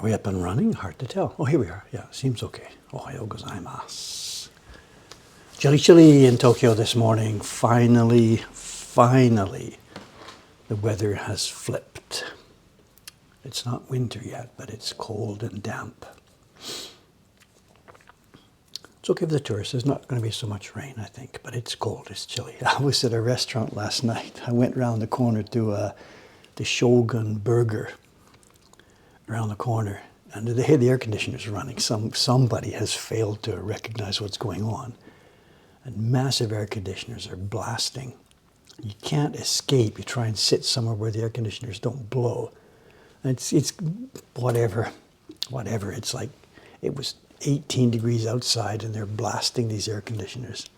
Are we up and running? Hard to tell. Oh, here we are. Yeah, seems okay. Ohayou gozaimasu. Chilly, chilly in Tokyo this morning. Finally, the weather has flipped. It's not winter yet, but it's cold and damp. It's okay for the tourists. There's not going to be so much rain, I think, but it's cold, it's chilly. I was at a restaurant last night. I went around the corner to the Shogun Burger around the corner, and they had the air conditioners running. Somebody has failed to recognize what's going on. And massive air conditioners are blasting. You can't escape. You try and sit somewhere where the air conditioners don't blow. It's whatever. It's like it was 18 degrees outside and they're blasting these air conditioners.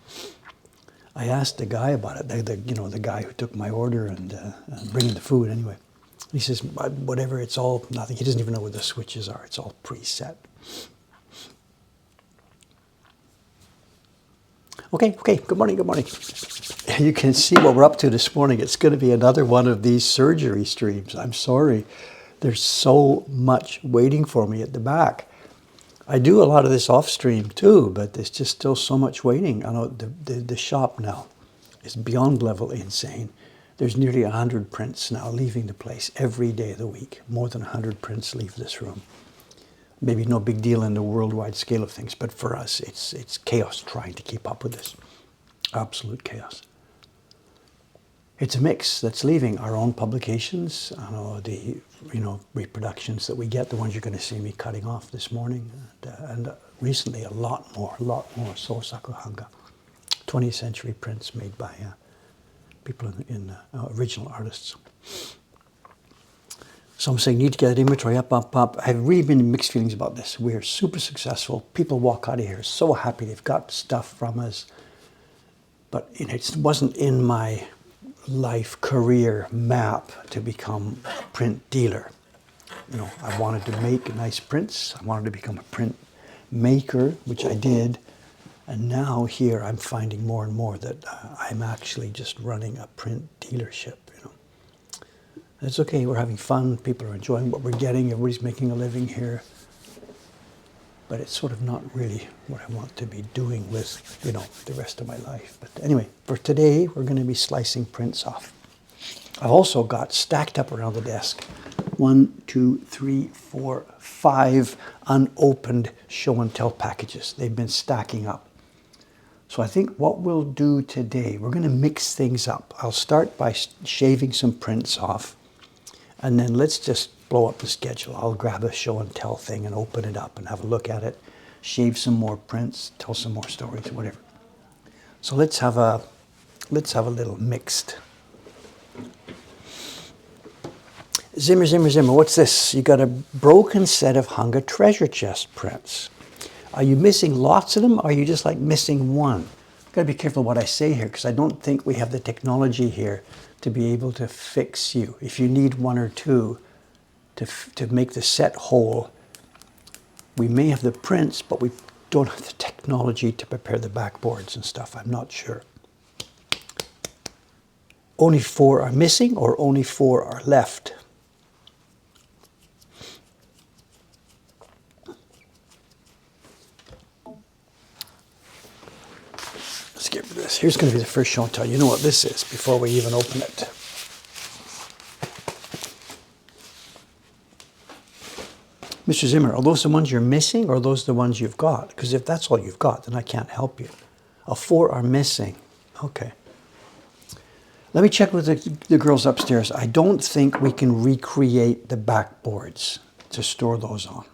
I asked the guy about it, the guy who took my order and bringing the food anyway. He says, whatever, it's all nothing. He doesn't even know where the switches are. It's all preset. Okay, good morning. You can see what we're up to this morning. It's going to be another one of these surgery streams. I'm sorry. There's so much waiting for me at the back. I do a lot of this off stream too, but there's just still so much waiting. I know the shop now is beyond level insane. There's nearly 100 prints now leaving the place every day of the week. More than 100 prints leave this room. Maybe no big deal in the worldwide scale of things, but for us, it's chaos trying to keep up with this. Absolute chaos. It's a mix that's leaving. Our own publications, the reproductions that we get, the ones you're going to see me cutting off this morning, and recently a lot more Shin-hanga, 20th century prints made by people in original artists. So I'm saying, need to get that inventory up. I've really been in mixed feelings about this. We're super successful. People walk out of here so happy they've got stuff from us. But it wasn't in my life career map to become a print dealer. I wanted to make nice prints. I wanted to become a print maker, which I did. And now here I'm finding more and more that I'm actually just running a print dealership. It's okay, we're having fun, people are enjoying what we're getting, everybody's making a living here. But it's sort of not really what I want to be doing with, the rest of my life. But anyway, for today, we're going to be slicing prints off. I've also got stacked up around the desk 1, 2, 3, 4, 5 unopened show and tell packages. They've been stacking up. So I think what we'll do today, we're going to mix things up. I'll start by shaving some prints off. And then let's just blow up the schedule. I'll grab a show and tell thing and open it up and have a look at it, shave some more prints, tell some more stories, whatever. So let's have a little mixed. Zimmer, what's this? You got a broken set of Hanga treasure chest prints. Are you missing lots of them, or are you just like missing one? I've got to be careful what I say here, because I don't think we have the technology here to be able to fix you. If you need one or two to make the set whole, we may have the prints, but we don't have the technology to prepare the backboards and stuff. I'm not sure. Only 4 are missing, or only 4 are left? Let's get rid of this. Here's going to be the first show and tell. You know what this is before we even open it. Mr. Zimmer, are those the ones you're missing, or are those the ones you've got? Because if that's all you've got, then I can't help you. 4 are missing. Okay. Let me check with the girls upstairs. I don't think we can recreate the backboards to store those on.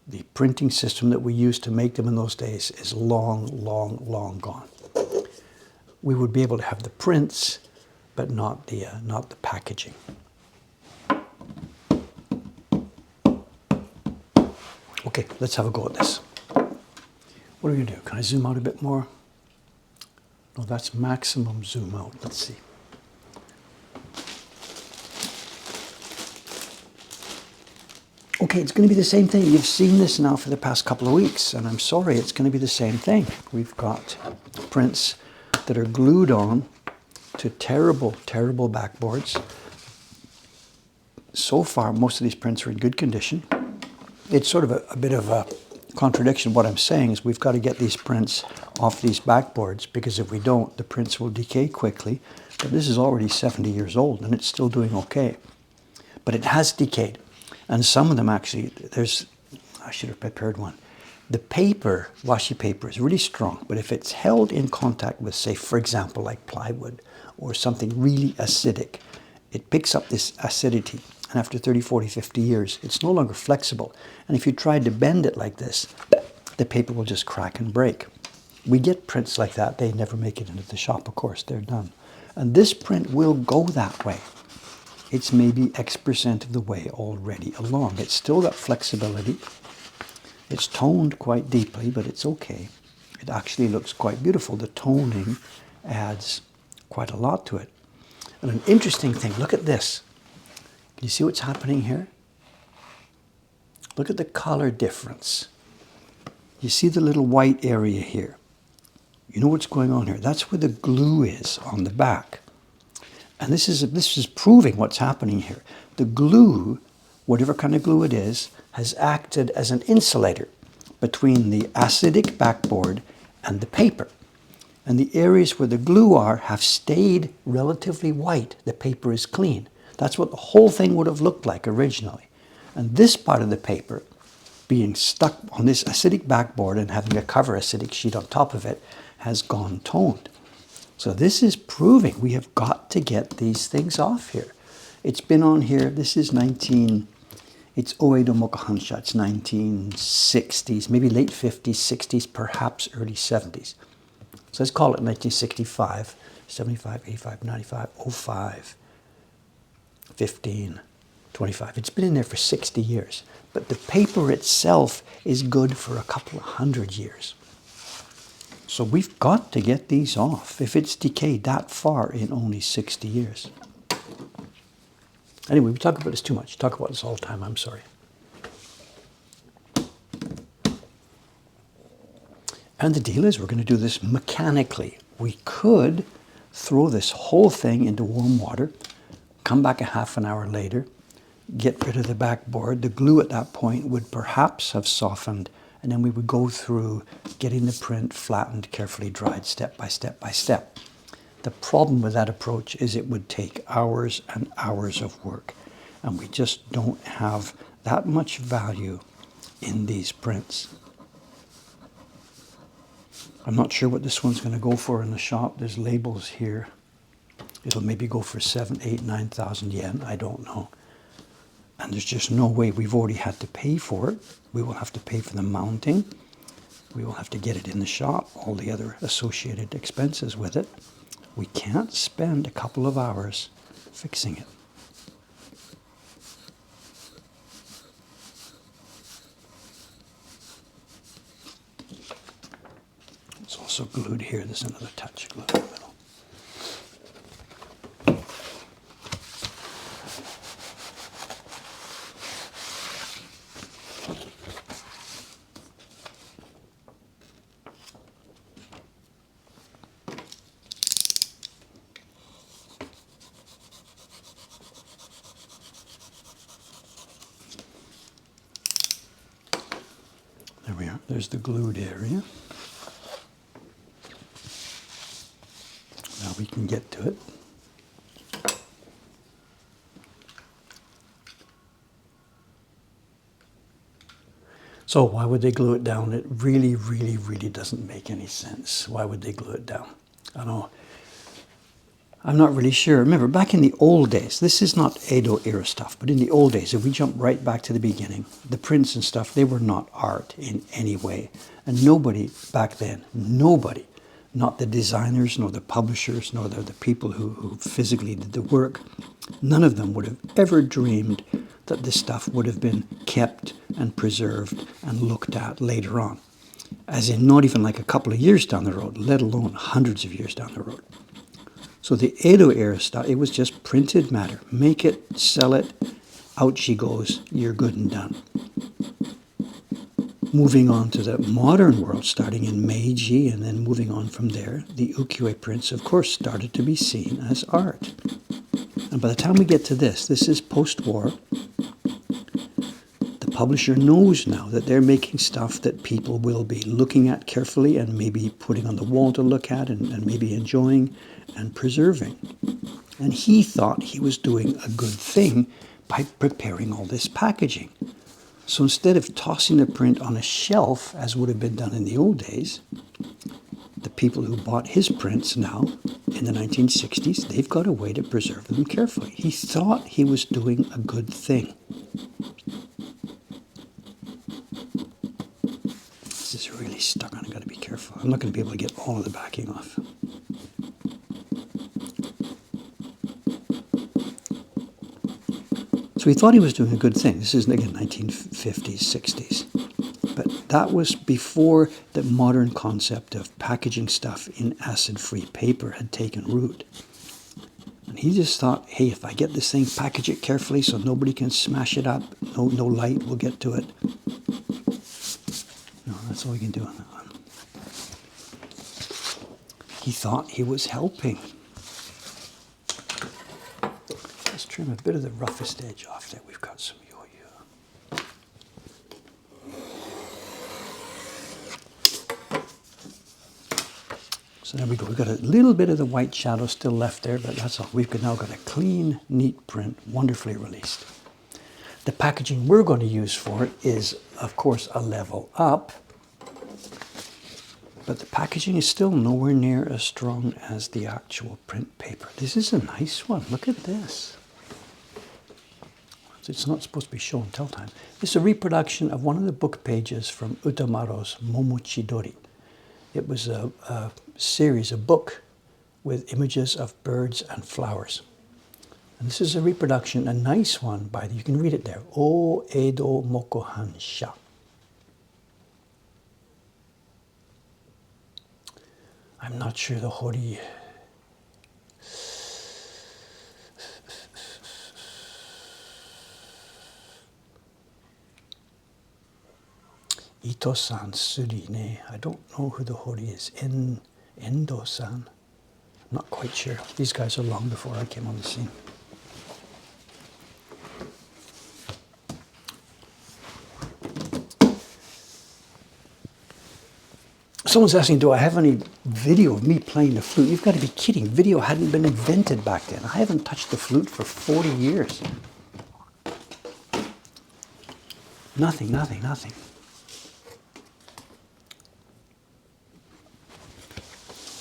The printing system that we used to make them in those days is long gone. We would be able to have the prints, but not the packaging. Okay, let's have a go at this. What are we going to do? Can I zoom out a bit more? No, that's maximum zoom out. Let's see. Okay, it's going to be the same thing. You've seen this now for the past couple of weeks, and I'm sorry, it's going to be the same thing. We've got prints that are glued on to terrible backboards. So far, most of these prints are in good condition. it's sort of a bit of a contradiction. What I'm saying is we've got to get these prints off these backboards, because if we don't, the prints will decay quickly. But this is already 70 years old and it's still doing okay. But it has decayed. And some of them actually, I should have prepared one. The paper, washi paper, is really strong, but if it's held in contact with, say, for example, like plywood or something really acidic, it picks up this acidity. And after 30, 40, 50 years, it's no longer flexible. And if you tried to bend it like this, the paper will just crack and break. We get prints like that. They never make it into the shop, of course. They're done. And this print will go that way. It's maybe X% of the way already along. It's still got flexibility. It's toned quite deeply, but it's okay. It actually looks quite beautiful. The toning adds quite a lot to it. And an interesting thing, look at this. Can you see what's happening here? Look at the color difference. You see the little white area here. You know what's going on here? That's where the glue is on the back. And this is proving what's happening here. The glue, whatever kind of glue it is, has acted as an insulator between the acidic backboard and the paper. And the areas where the glue are have stayed relatively white. The paper is clean. That's what the whole thing would have looked like originally. And this part of the paper, being stuck on this acidic backboard and having a cover acidic sheet on top of it, has gone toned. So this is proving we have got to get these things off here. It's been on here, this is it's Oedo Mokuhankan, it's 1960s, maybe late 50s, 60s, perhaps early 70s. So let's call it 1965, 75, 85, 95, 05, 15, 25. It's been in there for 60 years. But the paper itself is good for a couple of 100 years. So we've got to get these off if it's decayed that far in only 60 years. Anyway, we talk about this too much. Talk about this all the time, I'm sorry. And the deal is we're going to do this mechanically. We could throw this whole thing into warm water, come back a half an hour later, get rid of the backboard. The glue at that point would perhaps have softened, and then we would go through getting the print flattened, carefully dried, step by step by step. The problem with that approach is it would take hours and hours of work, and we just don't have that much value in these prints. I'm not sure what this one's going to go for in the shop. There's labels here. It'll maybe go for 7,000, 8,000, 9,000 yen. I don't know. And there's just no way. We've already had to pay for it. We will have to pay for the mounting. We will have to get it in the shop, all the other associated expenses with it. We can't spend a couple of hours fixing it. It's also glued here. There's another touch of glue in the middle. There we are. There's the glued area. Now we can get to it. So why would they glue it down? It really, really, really doesn't make any sense. Why would they glue it down? I don't know. I'm not really sure. Remember, back in the old days, this is not Edo era stuff, but in the old days, if we jump right back to the beginning, the prints and stuff, they were not art in any way. And nobody back then, nobody, not the designers, nor the publishers, nor the people who physically did the work, none of them would have ever dreamed that this stuff would have been kept and preserved and looked at later on. As in not even like a couple of years down the road, let alone hundreds of years down the road. So the Edo era stuff, it was just printed matter. Make it, sell it, out she goes, you're good and done. Moving on to the modern world, starting in Meiji and then moving on from there, the ukiyo-e prints, of course, started to be seen as art. And by the time we get to this is post-war. The publisher knows now that they're making stuff that people will be looking at carefully and maybe putting on the wall to look at and maybe enjoying and preserving. And he thought he was doing a good thing by preparing all this packaging. So instead of tossing the print on a shelf, as would have been done in the old days, the people who bought his prints now, in the 1960s, they've got a way to preserve them carefully. He thought he was doing a good thing. This is really stuck on. I've got to be careful. I'm not going to be able to get all of the backing off. So he thought he was doing a good thing. This is, again, 1950s, 60s. But that was before the modern concept of packaging stuff in acid-free paper had taken root. And he just thought, hey, if I get this thing, package it carefully so nobody can smash it up, no light will get to it. No, that's all we can do on that one. He thought he was helping. Let's trim a bit of the roughest edge off there. We've got some yo-yo. So there we go. We've got a little bit of the white shadow still left there, but that's all. We've now got a clean, neat print, wonderfully released. The packaging we're going to use for it is, of course, a level up, but the packaging is still nowhere near as strong as the actual print paper. This is a nice one. Look at this. It's not supposed to be show and tell time. This is a reproduction of one of the book pages from Utamaro's Momochidori. It was a series, a book with images of birds and flowers. And this is a reproduction, a nice one by, you can read it there, O Edo Mokuhankan. I'm not sure the hori. Ito-san Suri ne. I don't know who the hori is. Endo-san. Not quite sure. These guys are long before I came on the scene. Someone's asking, do I have any video of me playing the flute? You've got to be kidding. Video hadn't been invented back then. I haven't touched the flute for 40 years. Nothing, nothing, nothing.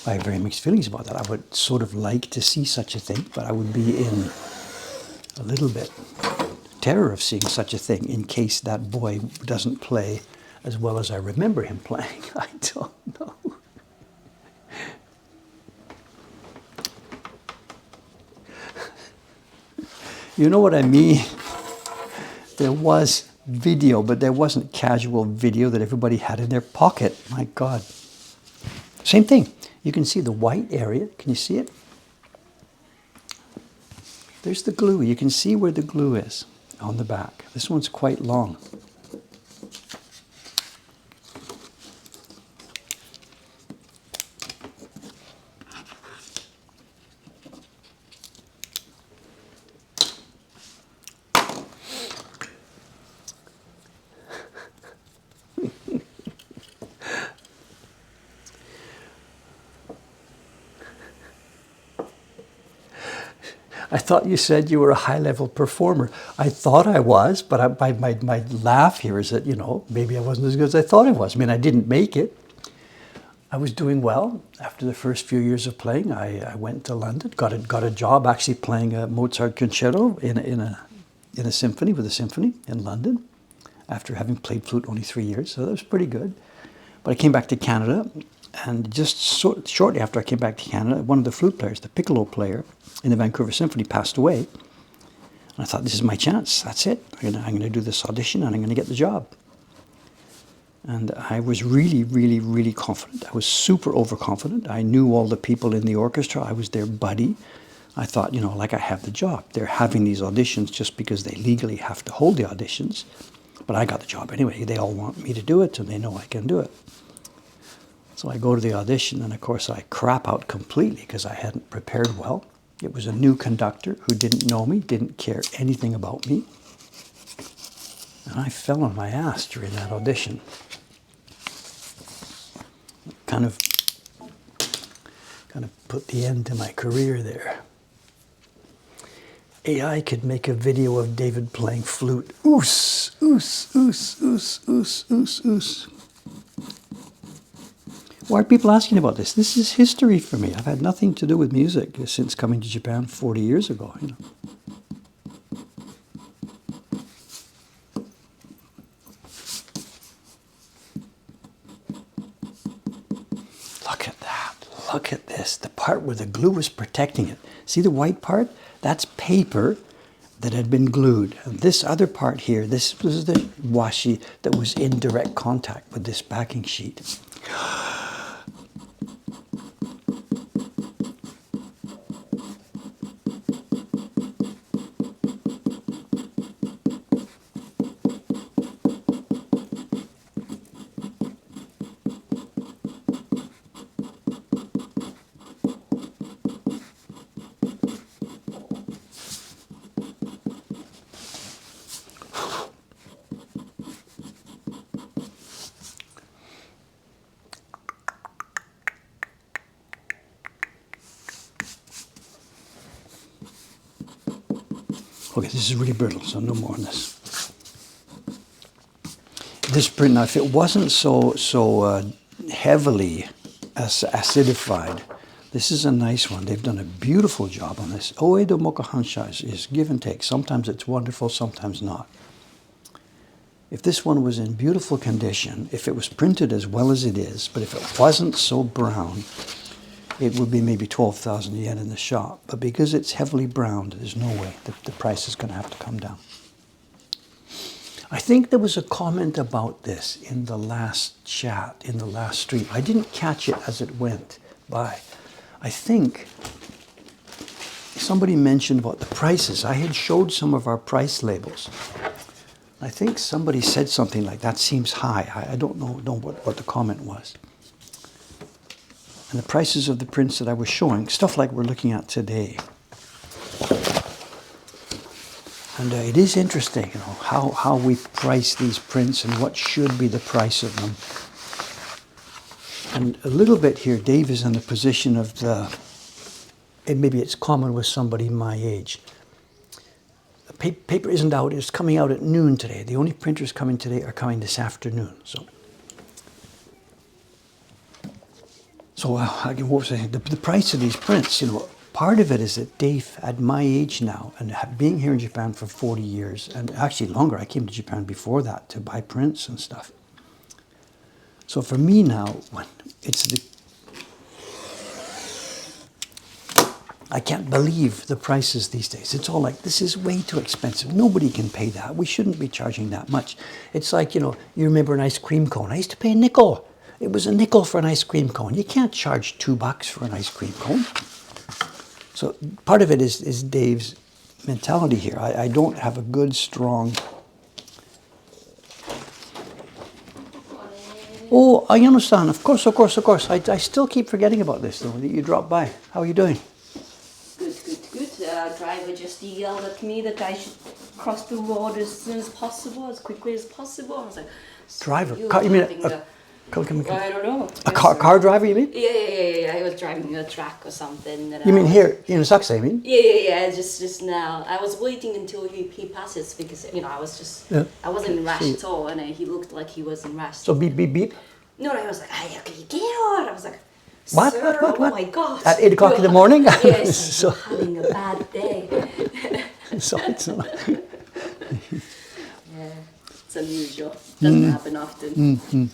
I have very mixed feelings about that. I would sort of like to see such a thing, but I would be in a little bit terror of seeing such a thing in case that boy doesn't play as well as I remember him playing. I don't know. You know what I mean? There was video, but there wasn't casual video that everybody had in their pocket. My God. Same thing. You can see the white area. Can you see it? There's the glue. You can see where the glue is on the back. This one's quite long. I thought you said you were a high-level performer. I thought I was, but my laugh here is that, you know, maybe I wasn't as good as I thought I was. I mean, I didn't make it. I was doing well. After the first few years of playing, I went to London, got a job actually playing a Mozart concerto in a symphony, with a symphony in London, after having played flute only 3 years, so that was pretty good. But I came back to Canada, and just shortly after I came back to Canada, one of the flute players, the piccolo player in the Vancouver Symphony, passed away. And I thought, this is my chance. That's it. I'm going to do this audition, and I'm going to get the job. And I was really, really, really confident. I was super overconfident. I knew all the people in the orchestra. I was their buddy. I thought, you know, like, I have the job. They're having these auditions just because they legally have to hold the auditions. But I got the job anyway. They all want me to do it, and they know I can do it. So I go to the audition, and of course I crap out completely because I hadn't prepared well. It was a new conductor who didn't know me, didn't care anything about me. And I fell on my ass during that audition. Kind of put the end to my career there. AI could make a video of David playing flute. Oos, oos, oos, oos, oos, oos, oos. Why are people asking about this? This is history for me. I've had nothing to do with music since coming to Japan 40 years ago. You know. Look at that. Look at this. The part where the glue was protecting it. See the white part? That's paper that had been glued. And this other part here, this was the washi that was in direct contact with this backing sheet. Okay, this is really brittle, so no more on this. This print, now if it wasn't so heavily acidified, this is a nice one. They've done a beautiful job on this. Oedo Mokuhankan is give and take. Sometimes it's wonderful, sometimes not. If this one was in beautiful condition, if it was printed as well as it is, but if it wasn't so brown, it would be maybe 12,000 yen in the shop. But because it's heavily browned, there's no way. The price is going to have to come down. I think there was a comment about this in the last chat, in the last stream. I didn't catch it as it went by. I think somebody mentioned about the prices. I had showed some of our price labels. I think somebody said something like, that seems high. I don't know what the comment was. And the prices of the prints that I was showing, stuff like we're looking at today. And it is interesting, you know, how we price these prints and what should be the price of them. And a little bit here, Dave is in the position of and maybe it's common with somebody my age. The paper isn't out, it's coming out at noon today. The only printers coming today are coming this afternoon. So what was I saying? The price of these prints, you know, part of it is that Dave, at my age now, and being here in Japan for 40 years, and actually longer, I came to Japan before that to buy prints and stuff. So for me now, I can't believe the prices these days. It's all like, this is way too expensive. Nobody can pay that. We shouldn't be charging that much. It's like, you know, you remember an ice cream cone. I used to pay a nickel. It was a nickel for an ice cream cone. You can't charge $2 for an ice cream cone. So part of it is Dave's mentality here. I don't have a good, strong... Oh, I understand. Of course. I still keep forgetting about this, though, that you dropped by. How are you doing? Good. Driver just yelled at me that I should cross the road as soon as possible, as quickly as possible. I was like... Driver? You mean I don't know. A car driver, you mean? Yeah. I was driving a truck or something. You mean here in Saxa, you mean? Yeah. Just now. I was waiting until he passes because, you know, I wasn't in rush at all, and he looked like he was in rush. So beep, beep, beep? No, I was like, "Hey, can you get out?" I was like, What? Oh my God. At 8 o'clock in the morning? Yes, So, I'm having a bad day. so it's not... Yeah, it's unusual. Doesn't happen often.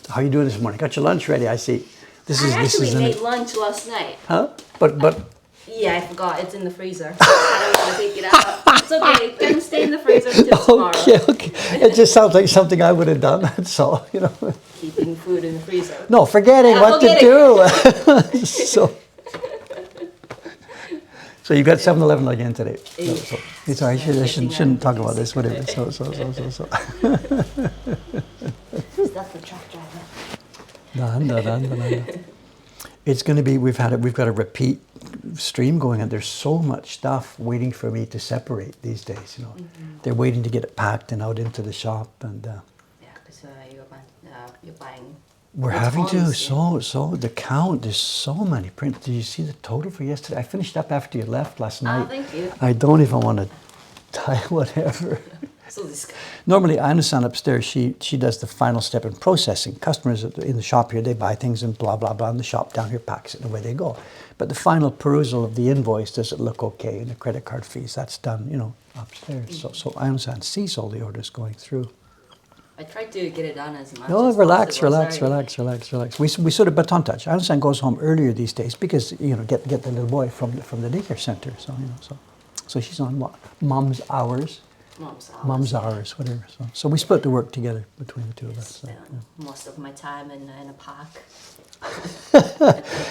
How are you doing this morning? Got your lunch ready, I see. I actually made lunch last night. Huh? But... Yeah, I forgot. It's in the freezer. I don't want to take it out. It's okay. It can stay in the freezer until tomorrow. Okay. It just sounds like something I would have done, that's all, you know. Keeping food in the freezer. No, forgetting what to do. So you got 7-Eleven again today. So it's all right. I shouldn't talk about this, whatever. So. Is that the truck driver? No. It's going to be, we've got a repeat stream going, and there's so much stuff waiting for me to separate these days. You know, they're waiting to get it packed and out into the shop, and Yeah, because you're buying. we're having to. tons, yeah. So the count. There's so many prints. Did you see the total for yesterday? I finished up after you left last night. Oh, thank you. I don't even want to tie whatever. So this. Normally, Aina-san upstairs, she does the final step in processing. Customers in the shop here, they buy things and blah, blah, blah, and the shop down here packs it and away they go. But the final perusal of the invoice, does it look okay, and the credit card fees, that's done, you know, upstairs. So Aina-san sees all the orders going through. I tried to get it done as much No, as relax, possible, relax, sorry. relax. We sort of baton touch. Aina-san goes home earlier these days because, you know, get the little boy from the daycare center. So, you know, so she's on what? Mom's hours. Mom's hours, whatever. So we split the work together between the two of us. So, Spend most of my time in a park.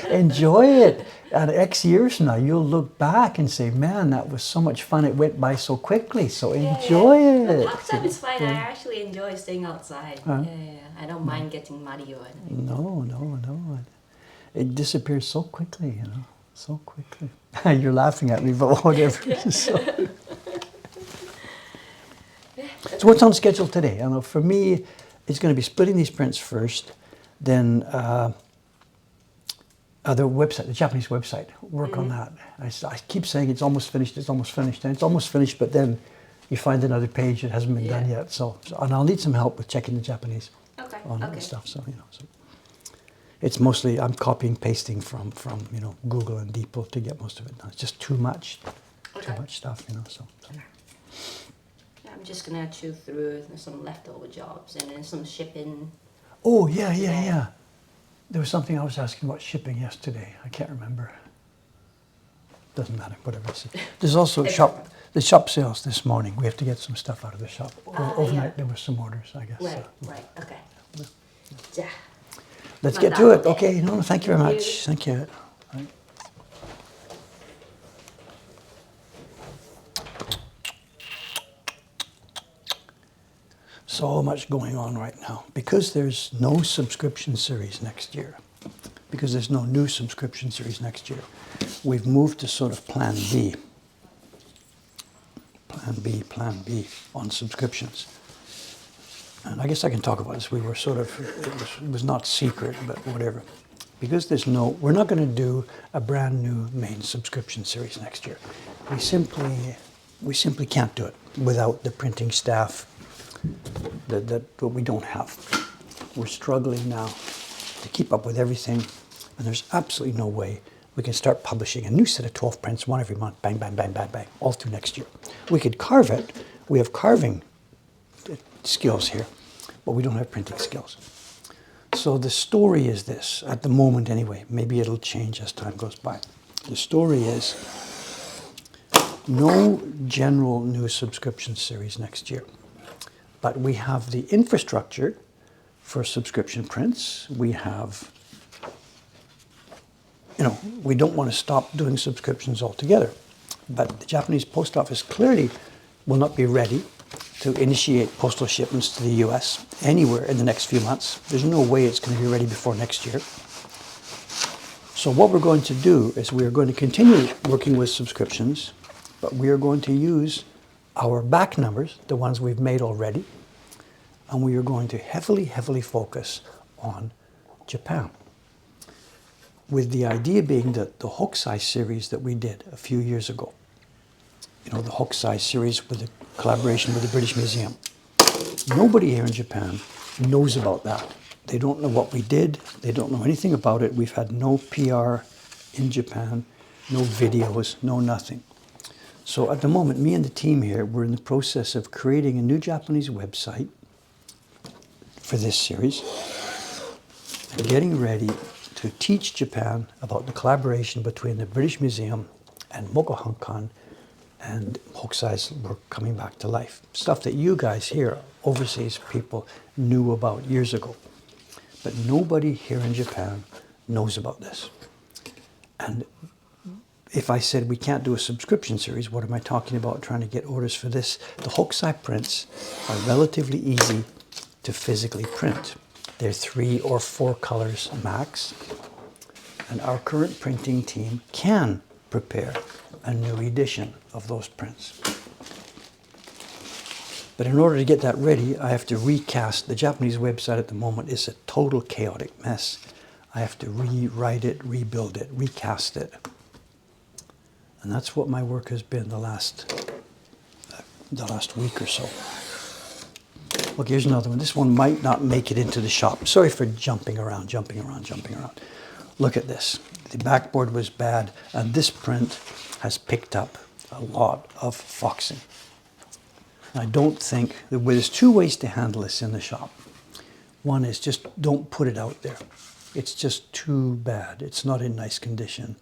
enjoy it. At X years from now, you'll look back and say, man, that was so much fun. It went by so quickly. So enjoy The it. park time is fine. I actually enjoy staying outside. I don't mind getting muddy or anything. No. It disappears so quickly, you know, so quickly. You're laughing at me, but whatever. So what's on schedule today? I don't know. For me, it's going to be splitting these prints first, then the website, the Japanese website. Work on that. I keep saying it's almost finished, and it's almost finished, but then you find another page that hasn't been done yet. So and I'll need some help with checking the Japanese on it and stuff. So you know, so it's mostly I'm copying, pasting from you know Google and Depot to get most of it done. It's just too much stuff, you know. So. I'm just gonna chew through some leftover jobs and then some shipping. Oh yeah. There was something I was asking about shipping yesterday. I can't remember. Doesn't matter. Whatever it is. There's also the shop sales this morning. We have to get some stuff out of the shop. Overnight there were some orders, I guess. Right. Okay. Yeah. Let's get to it. Okay. No, thank you very much. Thank you. Right. So much going on right now. Because there's no subscription series next year, because there's no new subscription series next year, we've moved to sort of plan B on subscriptions. And I guess I can talk about this. We were sort of, it was not secret, but whatever. Because we're not going to do a brand new main subscription series next year. We simply can't do it without the printing staff that we don't have. We're struggling now to keep up with everything, and there's absolutely no way we can start publishing a new set of 12 prints, one every month, bang, bang, bang, bang, bang, all through next year. We could carve it. We have carving skills here, but we don't have printing skills. So the story is this, at the moment anyway. Maybe it'll change as time goes by. The story is no general new subscription series next year. But we have the infrastructure for subscription prints. We have, you know, we don't want to stop doing subscriptions altogether. But the Japanese post office clearly will not be ready to initiate postal shipments to the US anywhere in the next few months. There's no way it's going to be ready before next year. So what we're going to do is we are going to continue working with subscriptions, but we are going to use our back numbers, the ones we've made already, and we are going to heavily focus on Japan. With the idea being that the Hokusai series that we did a few years ago, you know, the Hokusai series with the collaboration with the British Museum. Nobody here in Japan knows about that. They don't know what we did. They don't know anything about it. We've had no PR in Japan, no videos, no nothing. So at the moment, me and the team here, we're in the process of creating a new Japanese website for this series and getting ready to teach Japan about the collaboration between the British Museum and Mokuhankan and Hokusai's work coming back to life. Stuff that you guys here, overseas people, knew about years ago. But nobody here in Japan knows about this. And if I said we can't do a subscription series, what am I talking about trying to get orders for this? The Hokusai prints are relatively easy to physically print. They're 3 or 4 colors max. And our current printing team can prepare a new edition of those prints. But in order to get that ready, I have to recast. The Japanese website at the moment is a total chaotic mess. I have to rewrite it, rebuild it, recast it. And that's what my work has been the last week or so. Look, here's another one. This one might not make it into the shop. Sorry for jumping around. Look at this. The backboard was bad, and this print has picked up a lot of foxing. I don't think, there's two ways to handle this in the shop. One is just don't put it out there. It's just too bad. It's not in nice condition.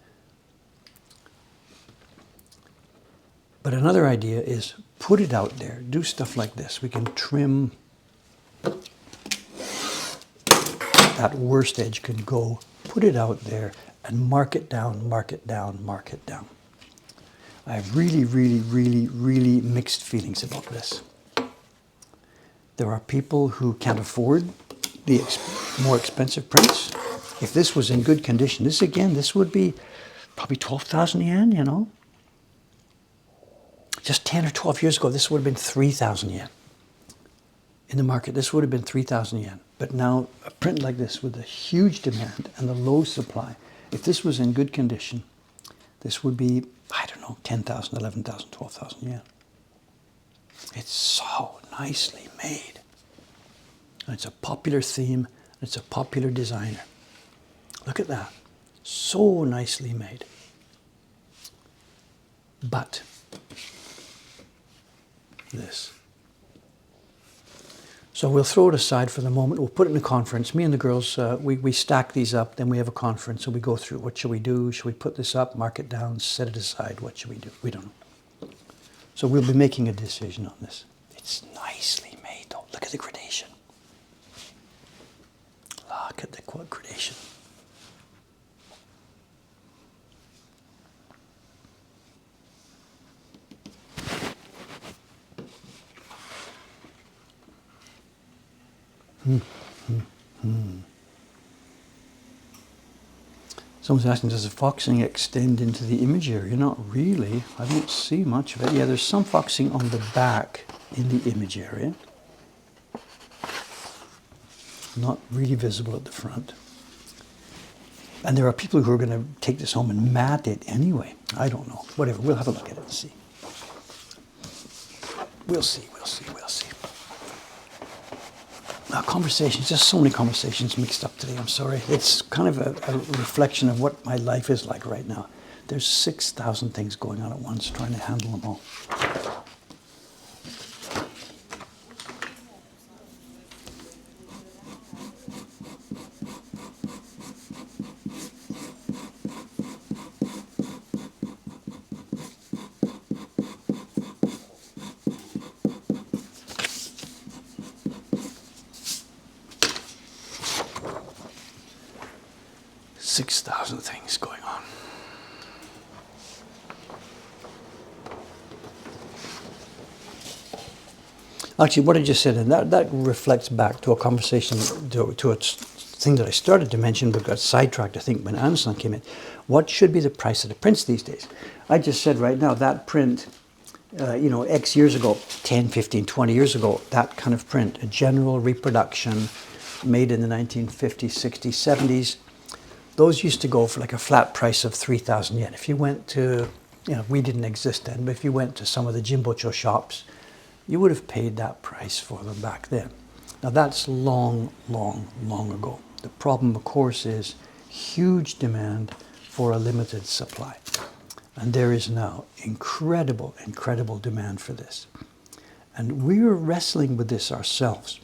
But another idea is put it out there. Do stuff like this. We can trim. That worst edge can go. Put it out there and mark it down, mark it down, mark it down. I have really mixed feelings about this. There are people who can't afford the more expensive prints. If this was in good condition, this would be probably 12,000 yen, you know. Just 10 or 12 years ago, this would have been 3,000 yen. In the market, this would have been 3,000 yen. But now, a print like this with a huge demand and the low supply, if this was in good condition, this would be, I don't know, 10,000, 11,000, 12,000 yen. It's so nicely made. And it's a popular theme, and it's a popular designer. Look at that. So nicely made. But this. So we'll throw it aside for the moment. We'll put it in a conference. Me and the girls, we stack these up. Then we have a conference and we go through what should we do? Should we put this up, mark it down, set it aside? What should we do? We don't know. So we'll be making a decision on this. It's nicely made though. Look at the gradation. Look at the gradation. Someone's asking, does the foxing extend into the image area? Not really. I don't see much of it. Yeah, there's some foxing on the back in the image area. Not really visible at the front. And there are people who are going to take this home and mat it anyway. I don't know. Whatever. We'll have a look at it and see. We'll see. Conversations, just so many conversations mixed up today, I'm sorry. It's kind of a reflection of what my life is like right now. There's 6,000 things going on at once, trying to handle them all. Things going on. Actually, what I just said, and that reflects back to a conversation, to a thing that I started to mention but got sidetracked, I think, when Anson came in. What should be the price of the prints these days? I just said right now, that print, X years ago, 10, 15, 20 years ago, that kind of print, a general reproduction made in the 1950s, 60s, 70s, those used to go for like a flat price of 3,000 yen. If you went to, we didn't exist then, but if you went to some of the jimbocho shops, you would have paid that price for them back then. Now that's long ago. The problem, of course, is huge demand for a limited supply. And there is now incredible demand for this. And we're wrestling with this ourselves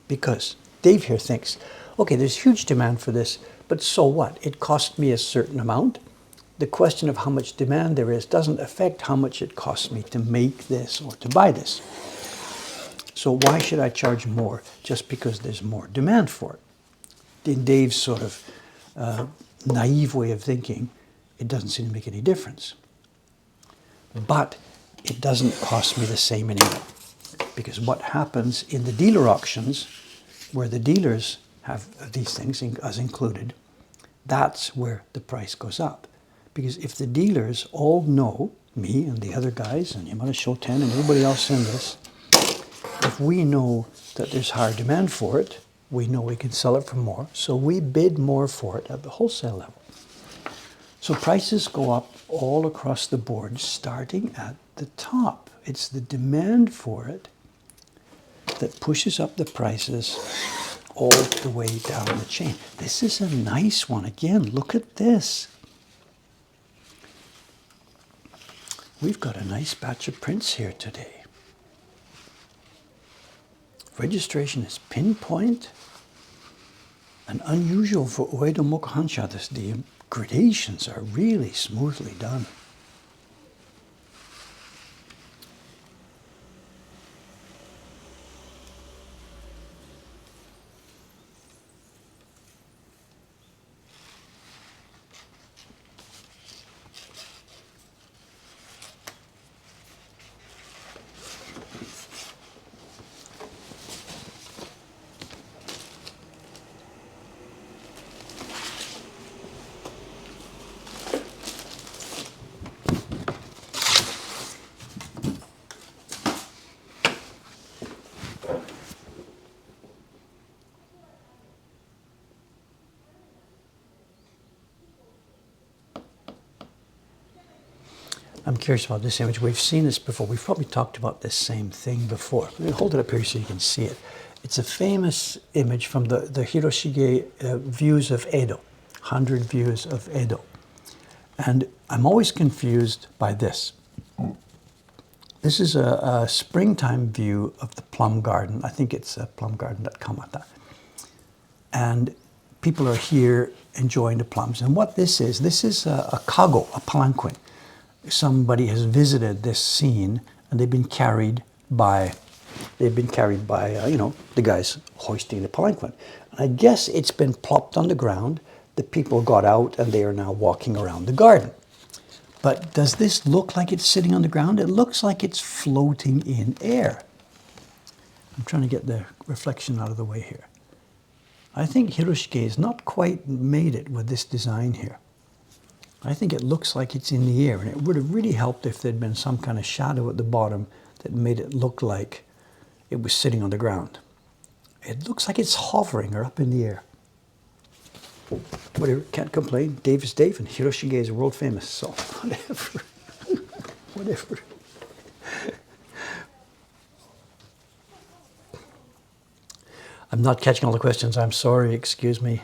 because Dave here thinks, okay, there's huge demand for this, but so what? It cost me a certain amount. The question of how much demand there is doesn't affect how much it costs me to make this or to buy this. So why should I charge more just because there's more demand for it? In Dave's sort of naive way of thinking, it doesn't seem to make any difference. But it doesn't cost me the same anymore. Because what happens in the dealer auctions, where the dealers have these things as included, that's where the price goes up. Because if the dealers all know, me and the other guys and Yamada Shoten and everybody else in this, if we know that there's higher demand for it, we know we can sell it for more, so we bid more for it at the wholesale level. So prices go up all across the board, starting at the top. It's the demand for it that pushes up the prices all the way down the chain. This is a nice one. Again, look at this. We've got a nice batch of prints here today. Registration is pinpoint and unusual for Uedo Mokuhankan. The gradations are really smoothly done. I'm curious about this image. We've seen this before. We've probably talked about this same thing before. I'm going to hold it up here so you can see it. It's a famous image from the Hiroshige views of Edo, 100 views of Edo. And I'm always confused by this. This is a springtime view of the plum garden. I think it's plum garden at Kamata. And people are here enjoying the plums. And what this is a kago, a palanquin. Somebody has visited this scene and they've been carried by you know, the guys hoisting the palanquin. And I guess it's been plopped on the ground. The people got out and they are now walking around the garden. But does this look like it's sitting on the ground? It looks like it's floating in air. I'm trying to get the reflection out of the way here. I think Hiroshige has not quite made it with this design here. I think it looks like it's in the air, and it would have really helped if there'd been some kind of shadow at the bottom that made it look like it was sitting on the ground. It looks like it's hovering or up in the air. Whatever, can't complain. Dave is Dave, and Hiroshige is world famous, so whatever. Whatever. I'm not catching all the questions. I'm sorry, excuse me.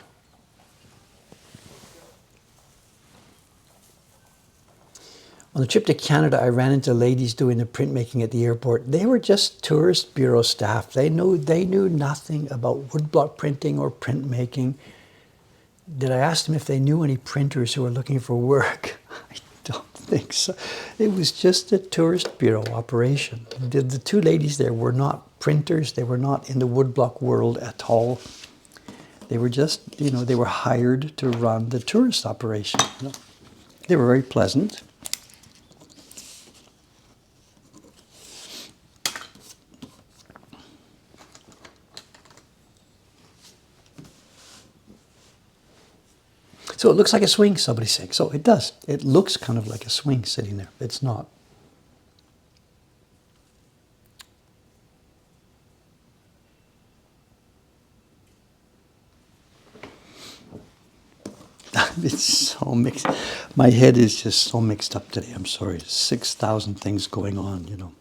On the trip to Canada, I ran into ladies doing the printmaking at the airport. They were just tourist bureau staff. They knew nothing about woodblock printing or printmaking. Did I ask them if they knew any printers who were looking for work? I don't think so. It was just a tourist bureau operation. The two ladies there were not printers. They were not in the woodblock world at all. They were just, you know, they were hired to run the tourist operation. You know. They were very pleasant. So it looks like a swing, somebody's saying. So it does. It looks kind of like a swing sitting there. It's not. It's so mixed. My head is just so mixed up today. I'm sorry. 6,000 things going on, you know.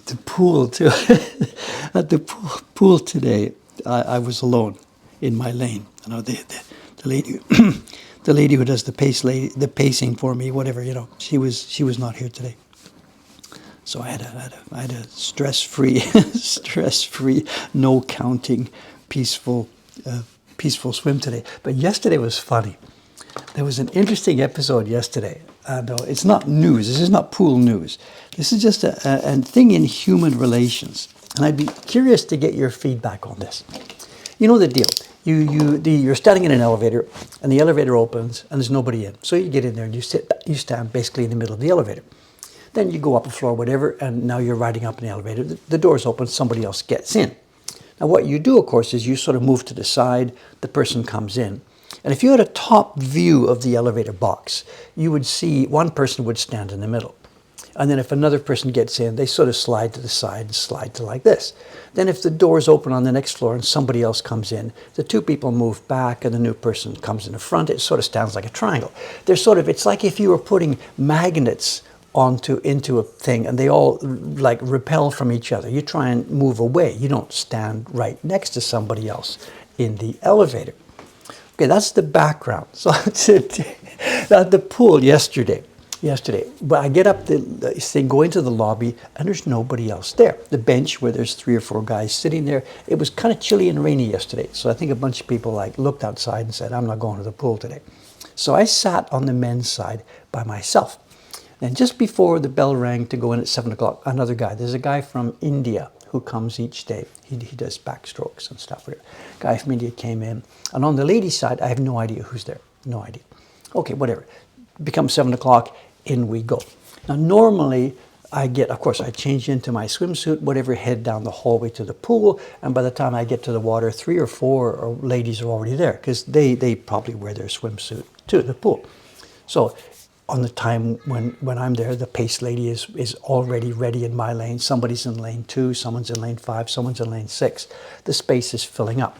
The pool, too. At the pool today, I was alone in my lane. You know, the lady, the lady who does the pacing for me, whatever, you know, she was not here today. So I had a stress-free, no counting, peaceful swim today. But yesterday was funny. There was an interesting episode yesterday. No, it's not news. This is not pool news. This is just a thing in human relations. And I'd be curious to get your feedback on this. You know the deal. You're standing in an elevator, and the elevator opens, and there's nobody in. So you get in there, and you stand basically in the middle of the elevator. Then you go up a floor, whatever, and now you're riding up in the elevator. The door's open, somebody else gets in. Now what you do, of course, is you sort of move to the side, the person comes in, And if you had a top view of the elevator box, you would see one person would stand in the middle. And then if another person gets in, they sort of slide to the side and slide to like this. Then if the doors open on the next floor and somebody else comes in, the two people move back and the new person comes in the front. It sort of stands like a triangle. They're sort of, it's like if you were putting magnets into a thing and they all like repel from each other. You try and move away. You don't stand right next to somebody else in the elevator. Okay, that's the background. So at the pool yesterday, but I get up the thing, go into the lobby, and there's nobody else there. The bench where there's 3 or 4 guys sitting there, it was kind of chilly and rainy yesterday. So I think a bunch of people like looked outside and said, I'm not going to the pool today. So I sat on the men's side by myself. And just before the bell rang to go in at 7 o'clock, another guy, there's a guy from India who comes each day. He does backstrokes and stuff. Guy from India came in. And on the ladies' side, I have no idea who's there. No idea. Okay, whatever. Becomes 7 o'clock, in we go. Now, normally, of course, I change into my swimsuit, whatever, head down the hallway to the pool. And by the time I get to the water, 3 or 4 ladies are already there because they probably wear their swimsuit to the pool. So on the time when I'm there, the pace lady is already ready in my lane. Somebody's in lane 2, someone's in lane 5, someone's in lane 6. The space is filling up.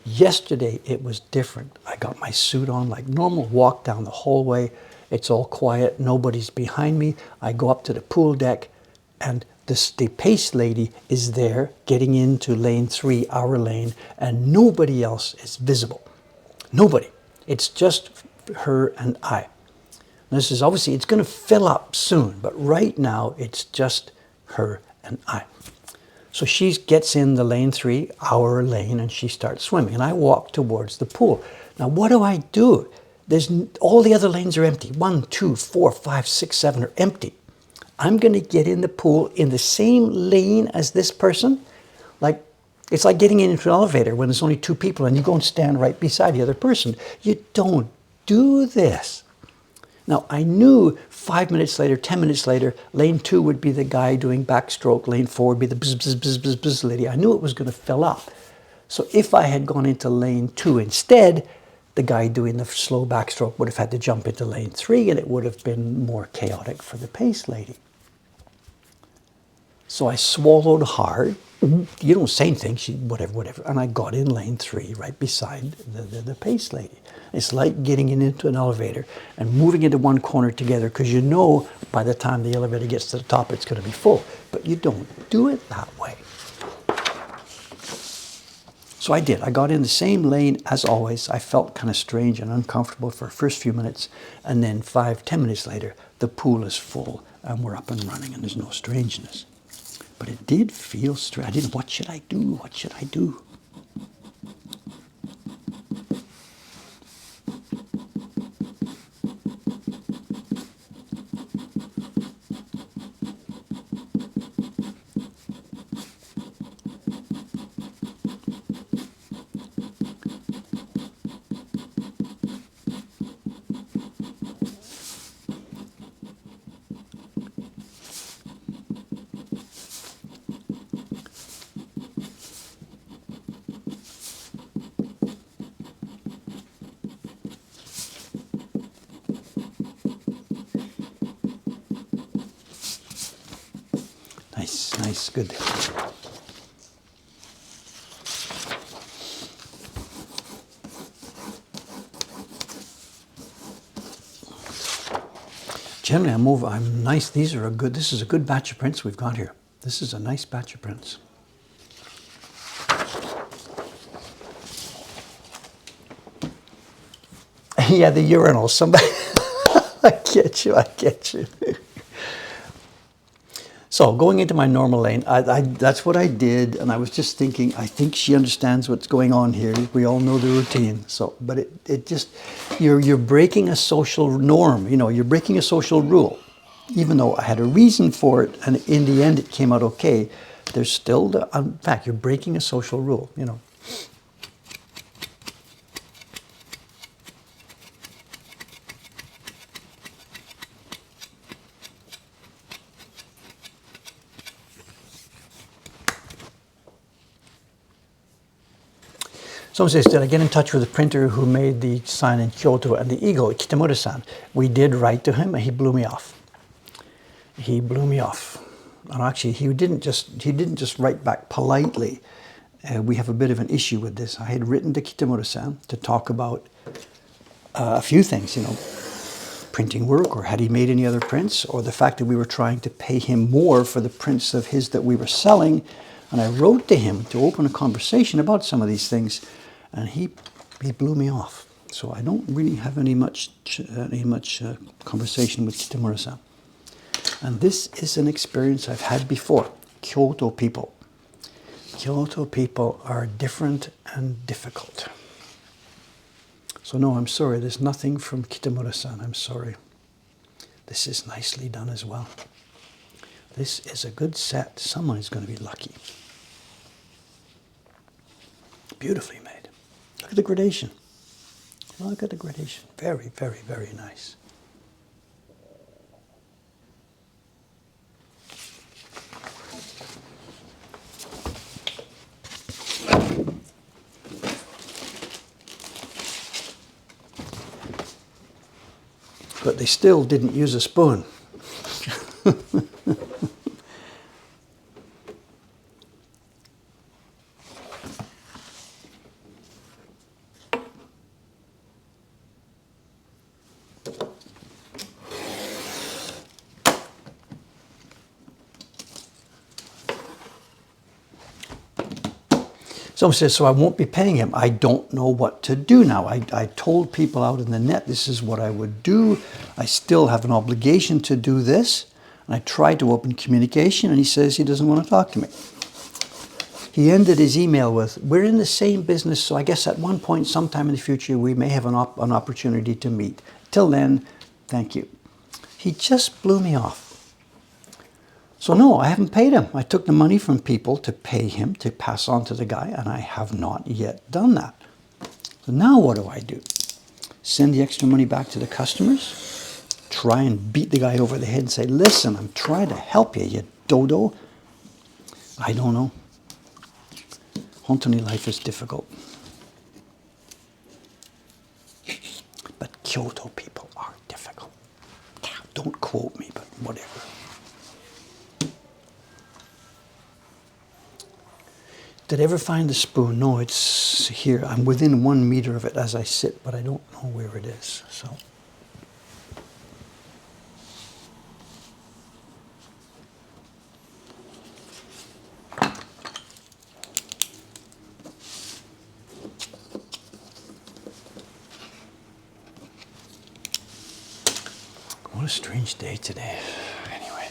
Yesterday, it was different. I got my suit on like normal, walk down the hallway. It's all quiet. Nobody's behind me. I go up to the pool deck and the pace lady is there getting into lane 3, our lane, and nobody else is visible. Nobody. It's just her and I. This is obviously, it's going to fill up soon, but right now it's just her and I. So she gets in the lane 3, our lane, and she starts swimming. And I walk towards the pool. Now, what do? All the other lanes are empty. 1, 2, 4, 5, 6, 7 are empty. I'm going to get in the pool in the same lane as this person. Like, it's like getting into an elevator when there's only 2 people and you go and stand right beside the other person. You don't do this. Now, I knew 5 minutes later, 10 minutes later, lane 2 would be the guy doing backstroke, lane 4 would be the bzz, bzz, bzz, bzz, bzz lady. I knew it was going to fill up. So if I had gone into lane 2 instead, the guy doing the slow backstroke would have had to jump into lane 3 and it would have been more chaotic for the pace lady. So I swallowed hard. You don't say anything, whatever. And I got in lane 3 right beside the pace lady. It's like getting into an elevator and moving into one corner together because you know by the time the elevator gets to the top it's going to be full. But you don't do it that way. So I did. I got in the same lane as always. I felt kind of strange and uncomfortable for the first few minutes. And then 5, 10 minutes later, the pool is full and we're up and running and there's no strangeness. But it did feel strange. I didn't, what should I do? What should I do? Nice, good. Generally, I'm nice. This is a good batch of prints we've got here. This is a nice batch of prints. Yeah, the urinal. Somebody, I get you. So going into my normal lane, that's what I did, and I was just thinking, I think she understands what's going on here. We all know the routine. So, but it just, you're breaking a social norm. You know, you're breaking a social rule. Even though I had a reason for it, and in the end it came out okay, there's still in fact, you're breaking a social rule. You know. Someone says, did I get in touch with the printer who made the sign in Kyoto and the eagle, Kitamura-san? We did write to him, and he blew me off. He blew me off. And actually, he didn't just write back politely. We have a bit of an issue with this. I had written to Kitamura-san to talk about a few things, printing work, or had he made any other prints, or the fact that we were trying to pay him more for the prints of his that we were selling. And I wrote to him to open a conversation about some of these things, and he blew me off. So I don't really have any much conversation with Kitamura-san. And this is an experience I've had before. Kyoto people. Kyoto people are different and difficult. So no, I'm sorry, there's nothing from Kitamura-san, I'm sorry. This is nicely done as well. This is a good set. Someone is going to be lucky. Beautifully made. Look at the gradation. Look at the gradation. Very, very, very nice. But they still didn't use a spoon. Someone says, so I won't be paying him. I don't know what to do now. I told people out in the net this is what I would do. I still have an obligation to do this. And I tried to open communication, and he says he doesn't want to talk to me. He ended his email with, we're in the same business, so I guess at one point, sometime in the future, we may have an opportunity to meet. Till then, thank you. He just blew me off. So no, I haven't paid him. I took the money from people to pay him, to pass on to the guy, and I have not yet done that. So now what do I do? Send the extra money back to the customers? Try and beat the guy over the head and say, listen, I'm trying to help you, you dodo. I don't know. Hontoni life is difficult. But Kyoto people are difficult. Don't quote me, but whatever. Did I ever find the spoon? No, it's here. I'm within 1 meter of it as I sit, but I don't know where it is. So. What a strange day today. Anyway.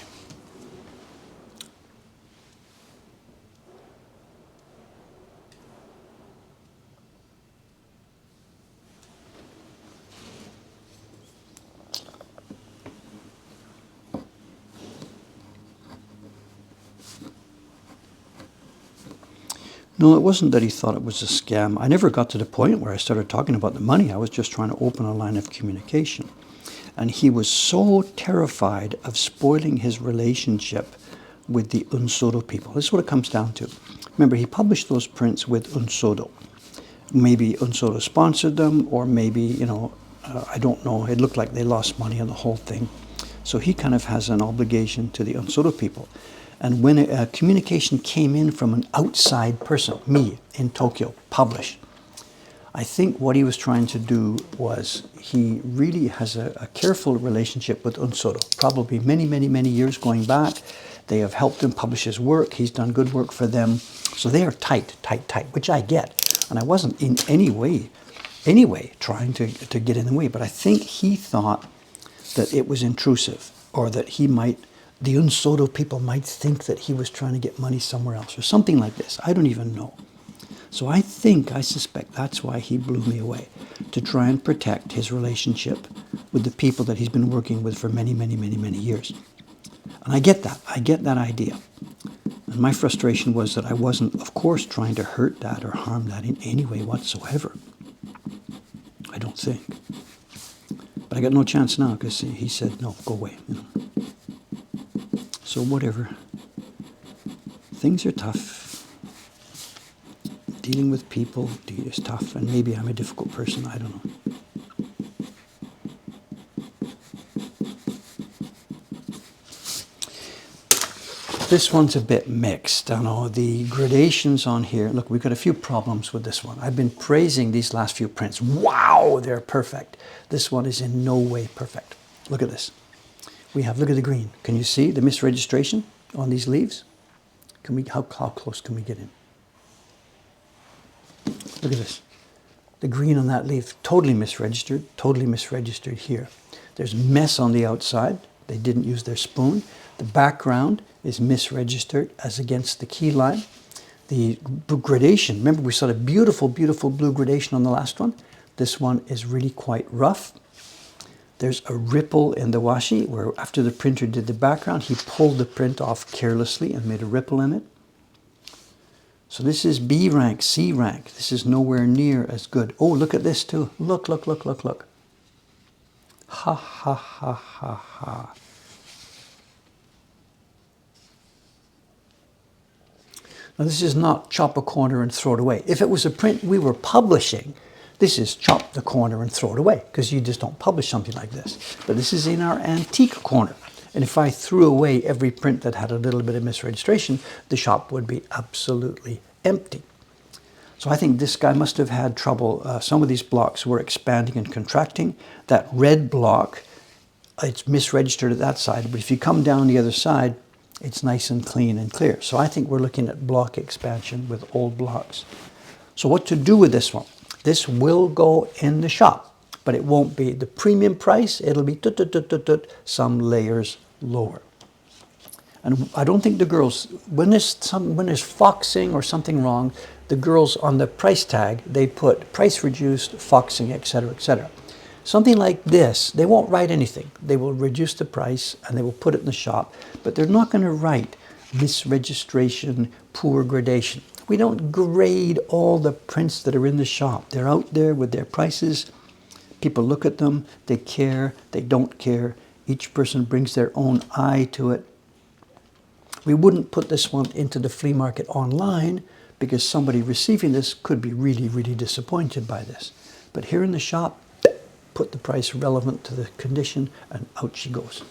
No, it wasn't that he thought it was a scam. I never got to the point where I started talking about the money. I was just trying to open a line of communication. And he was so terrified of spoiling his relationship with the Unsodo people. This is what it comes down to. Remember, he published those prints with Unsodo. Maybe Unsodo sponsored them, or maybe, I don't know. It looked like they lost money on the whole thing. So he kind of has an obligation to the Unsodo people. And when a communication came in from an outside person, me, in Tokyo, published, I think what he was trying to do was he really has a careful relationship with Unsodo, probably many, many, many years going back. They have helped him publish his work. He's done good work for them. So they are tight, which I get. And I wasn't in any way, trying to get in the way. But I think he thought that it was intrusive, or that the Unsodo people might think that he was trying to get money somewhere else, or something like this. I don't even know. So I suspect that's why he blew me away, to try and protect his relationship with the people that he's been working with for many, many, many, many years. And I get that. I get that idea. And my frustration was that I wasn't, of course, trying to hurt that or harm that in any way whatsoever. I don't think. But I got no chance now, because he said, no, go away. So whatever. Things are tough. Dealing with people is tough, and maybe I'm a difficult person, I don't know. This one's a bit mixed. I know the gradations on here. Look, we've got a few problems with this one. I've been praising these last few prints. Wow, they're perfect. This one is in no way perfect. Look at this. Look at the green. Can you see the misregistration on these leaves? How close can we get in? Look at this. The green on that leaf, totally misregistered here. There's mess on the outside. They didn't use their spoon. The background is misregistered as against the key line. The gradation, remember we saw a beautiful, beautiful blue gradation on the last one. This one is really quite rough. There's a ripple in the washi where after the printer did the background, he pulled the print off carelessly and made a ripple in it. So this is B rank, C rank. This is nowhere near as good. Oh, look at this too. Look. Ha, ha, ha, ha, ha. Now this is not chop a corner and throw it away. If it was a print we were publishing, this is chop the corner and throw it away, because you just don't publish something like this. But this is in our antique corner. And if I threw away every print that had a little bit of misregistration, the shop would be absolutely empty. So I think this guy must have had trouble. Some of these blocks were expanding and contracting. That red block, it's misregistered at that side, but if you come down the other side, it's nice and clean and clear. So I think we're looking at block expansion with old blocks. So what to do with this one? This will go in the shop, but it won't be the premium price. It'll be some layers lower. And I don't think the girls, when there's foxing or something wrong, the girls on the price tag, they put price reduced, foxing, etc., etc. Something like this, they won't write anything. They will reduce the price and they will put it in the shop, but they're not going to write misregistration, poor gradation. We don't grade all the prints that are in the shop. They're out there with their prices. People look at them, they care, they don't care. Each person brings their own eye to it. We wouldn't put this one into the flea market online because somebody receiving this could be really, really disappointed by this. But here in the shop, put the price relevant to the condition, and out she goes.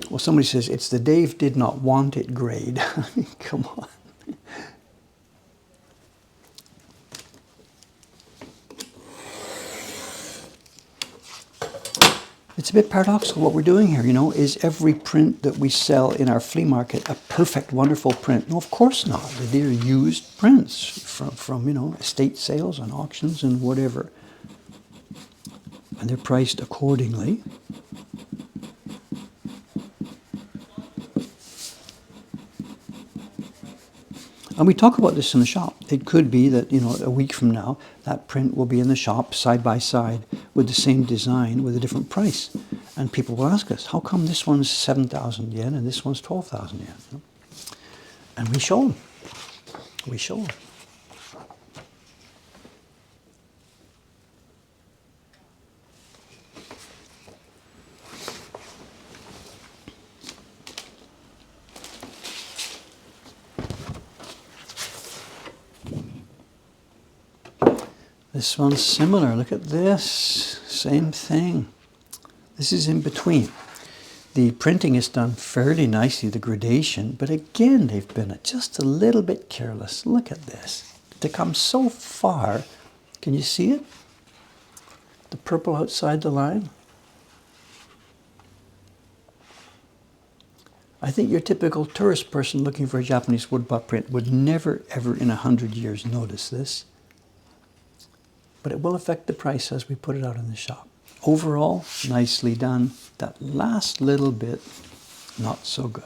Well, somebody says, it's the Dave did not want it grade. I mean, come on. It's a bit paradoxical what we're doing here, you know. Is every print that we sell in our flea market a perfect, wonderful print? No, of course not. They're used prints from you know, estate sales and auctions and whatever. And they're priced accordingly. And we talk about this in the shop. It could be that, you know, a week from now, that print will be in the shop side by side with the same design with a different price. And people will ask us, how come this one's 7,000 yen and this one's 12,000 yen? You know? And we show them. We show them. This one's similar. Look at this. Same thing. This is in between. The printing is done fairly nicely, the gradation, but again, they've been just a little bit careless. Look at this. To come so far, can you see it? The purple outside the line. I think your typical tourist person looking for a Japanese woodblock print would never, ever in 100 years notice this. But it will affect the price as we put it out in the shop. Overall, nicely done. That last little bit, not so good.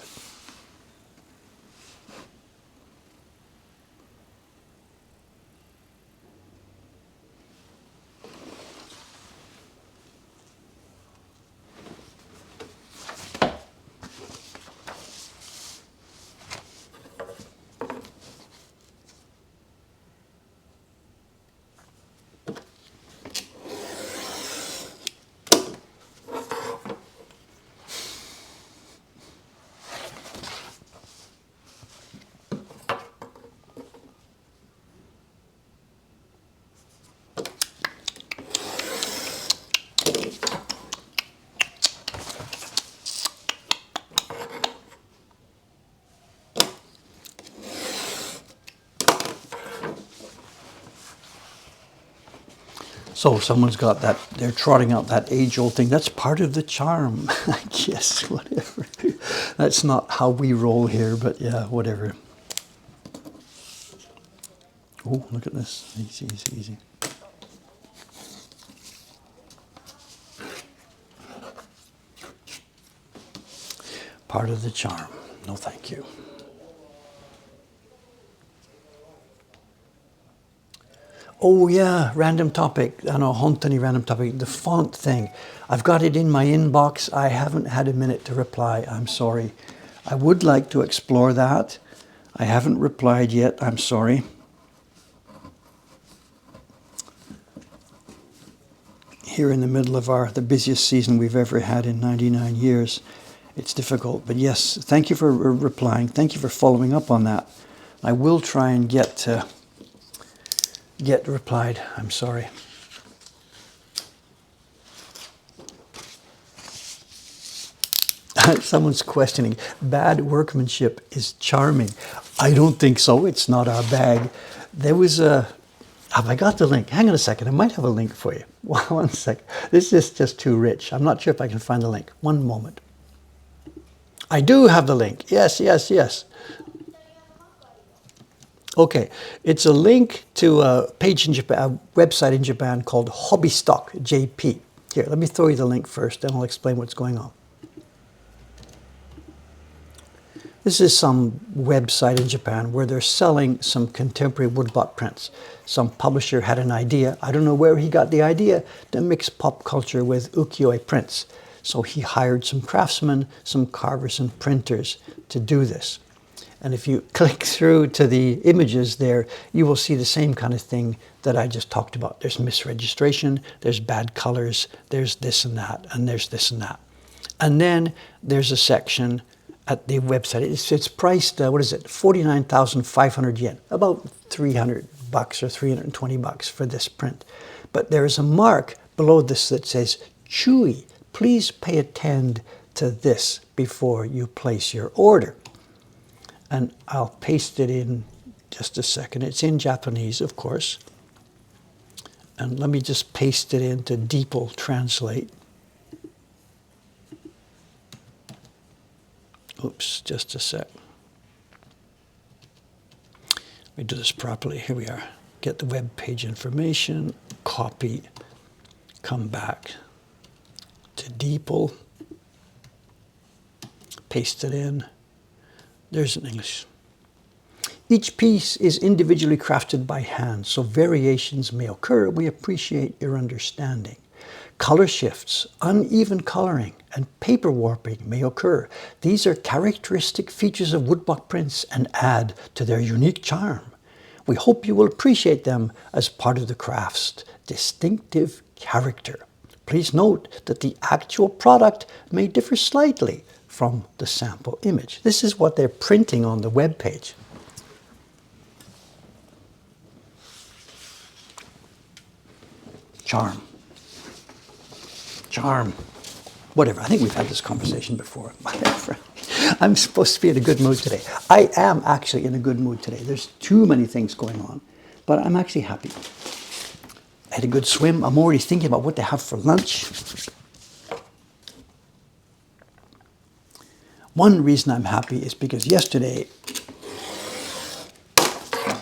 So someone's got that, they're trotting out that age-old thing. That's part of the charm, I guess, whatever. That's not how we roll here, but yeah, whatever. Oh, look at this. Easy, easy, easy. Part of the charm. No, thank you. Oh yeah, random topic. I know, Hontani random topic. The font thing. I've got it in my inbox. I haven't had a minute to reply. I'm sorry. I would like to explore that. I haven't replied yet. I'm sorry. Here in the middle of the busiest season we've ever had in 99 years. It's difficult, but yes, thank you for replying. Thank you for following up on that. I will try and get replied. I'm sorry. Someone's questioning. Bad workmanship is charming. I don't think so. It's not our bag. There was a... Have I got the link? Hang on a second. I might have a link for you. One sec. This is just too rich. I'm not sure if I can find the link. One moment. I do have the link. Yes, yes, yes. Okay. It's a link to a page in Japan, a website in Japan called Hobby Stock JP. Here, let me throw you the link first, then I'll explain what's going on. This is some website in Japan where they're selling some contemporary woodblock prints. Some publisher had an idea, I don't know where he got the idea, to mix pop culture with ukiyo-e prints. So he hired some craftsmen, some carvers and printers to do this. And if you click through to the images there, you will see the same kind of thing that I just talked about. There's misregistration, there's bad colors, there's this and that, and there's this and that. And then there's a section at the website. It's priced, what is it, 49,500 yen, about $300 or 320 bucks for this print. But there is a mark below this that says, Chui, please pay attention to this before you place your order. And I'll paste it in just a second. It's in Japanese, of course. And let me just paste it into DeepL Translate. Oops, just a sec. Let me do this properly. Here we are. Get the web page information, copy, come back to DeepL, paste it in. There's an English. Each piece is individually crafted by hand, so variations may occur. We appreciate your understanding. Color shifts, uneven coloring, and paper warping may occur. These are characteristic features of woodblock prints and add to their unique charm. We hope you will appreciate them as part of the craft's distinctive character. Please note that the actual product may differ slightly from the sample image. This is what they're printing on the web page. Charm. Charm. Whatever. I think we've had this conversation before. Whatever. I'm supposed to be in a good mood today. I am actually in a good mood today. There's too many things going on, but I'm actually happy. I had a good swim. I'm already thinking about what to have for lunch. One reason I'm happy is because yesterday,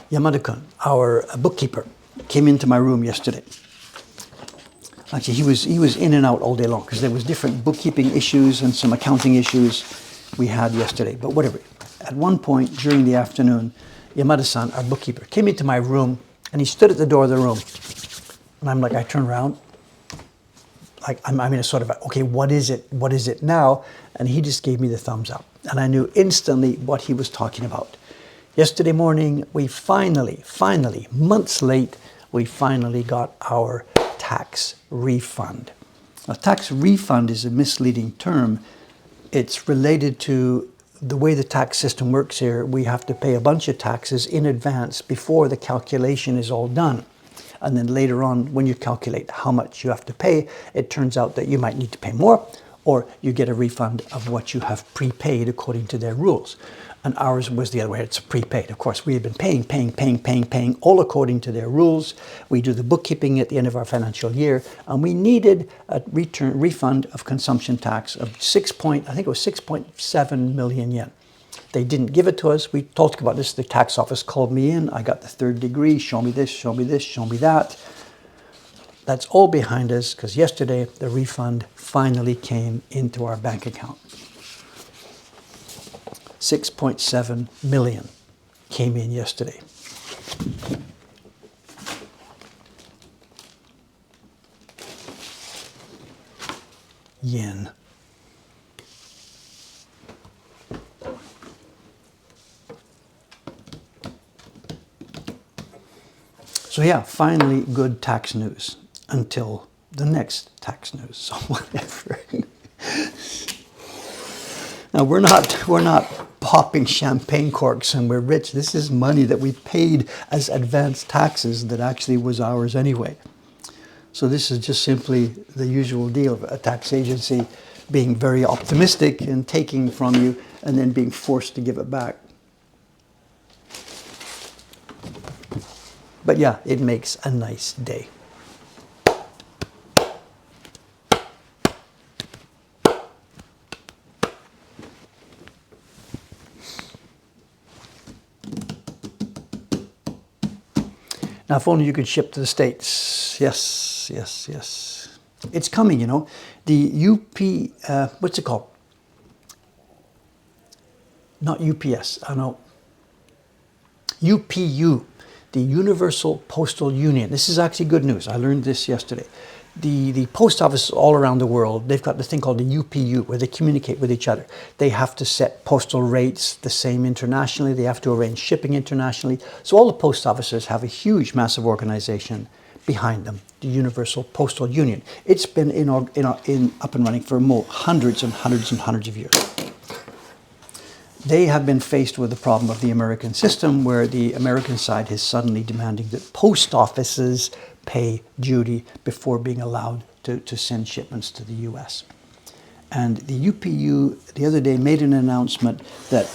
Yamada-kun, our bookkeeper, came into my room yesterday. Actually, he was in and out all day long because there was different bookkeeping issues and some accounting issues we had yesterday. But whatever. At one point during the afternoon, Yamada-san, our bookkeeper, came into my room and he stood at the door of the room. And I'm like, I turn around. Like I'm in a sort of, okay, what is it? What is it now? And he just gave me the thumbs up. And I knew instantly what he was talking about. Yesterday morning, we finally, months late, we finally got our tax refund. A tax refund is a misleading term. It's related to the way the tax system works here. We have to pay a bunch of taxes in advance before the calculation is all done. And then later on, when you calculate how much you have to pay, it turns out that you might need to pay more, or you get a refund of what you have prepaid according to their rules. and ours was the other way. It's prepaid. Of course, we had been paying, all according to their rules. We do the bookkeeping at the end of our financial year, and we needed a refund of consumption tax of I think it was 6.7 million yen. They didn't give it to us. We talked about this. The tax office called me in. I got the third degree. Show me this, show me this, show me that. That's all behind us because yesterday the refund finally came into our bank account. 6.7 million came in yesterday. Yen. So yeah, finally good tax news until the next tax news. So whatever. Now we're not popping champagne corks and we're rich. This is money that we paid as advanced taxes that actually was ours anyway. So this is just simply the usual deal of a tax agency being very optimistic and taking from you and then being forced to give it back. But yeah, it makes a nice day. Now, if only you could ship to the States. Yes, yes, yes. It's coming, you know. The what's it called? Not UPS, I know. UPU, the Universal Postal Union. This is actually good news. I learned this yesterday. The post offices all around the world, they've got this thing called the UPU where they communicate with each other. They have to set postal rates the same internationally. They have to arrange shipping internationally. So all the post offices have a huge, massive organization behind them, the Universal Postal Union. It's been up and running for hundreds and hundreds and hundreds of years. They have been faced with the problem of the American system where the American side is suddenly demanding that post offices pay duty before being allowed to send shipments to the US. And the UPU the other day made an announcement that,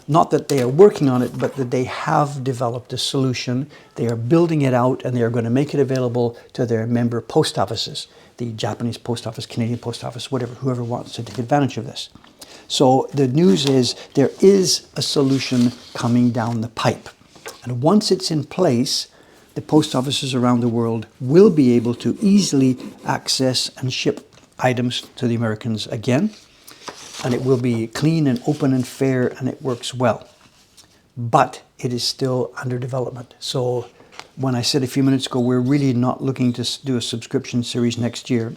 not that they are working on it, but that they have developed a solution. They are building it out and they are going to make it available to their member post offices, the Japanese post office, Canadian post office, whatever, whoever wants to take advantage of this. So the news is there is a solution coming down the pipe. And once it's in place, the post offices around the world will be able to easily access and ship items to the Americans again. And it will be clean and open and fair and it works well. But it is still under development. So when I said a few minutes ago, we're really not looking to do a subscription series next year.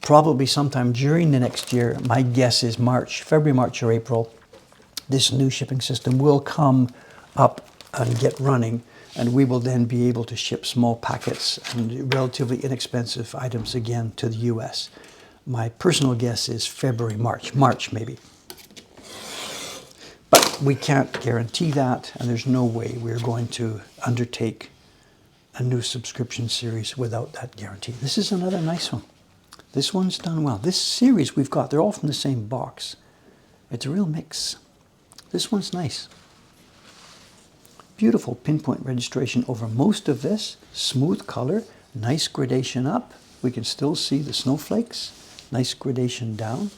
Probably sometime during the next year, my guess is February, March or April, this new shipping system will come up and get running, and we will then be able to ship small packets and relatively inexpensive items again to the US. My personal guess is February, March maybe. But we can't guarantee that, and there's no way we're going to undertake a new subscription series without that guarantee. This is another nice one. This one's done well. This series we've got, they're all from the same box. It's a real mix. This one's nice. Beautiful pinpoint registration over most of this. Smooth color, nice gradation up. We can still see the snowflakes. Nice gradation down.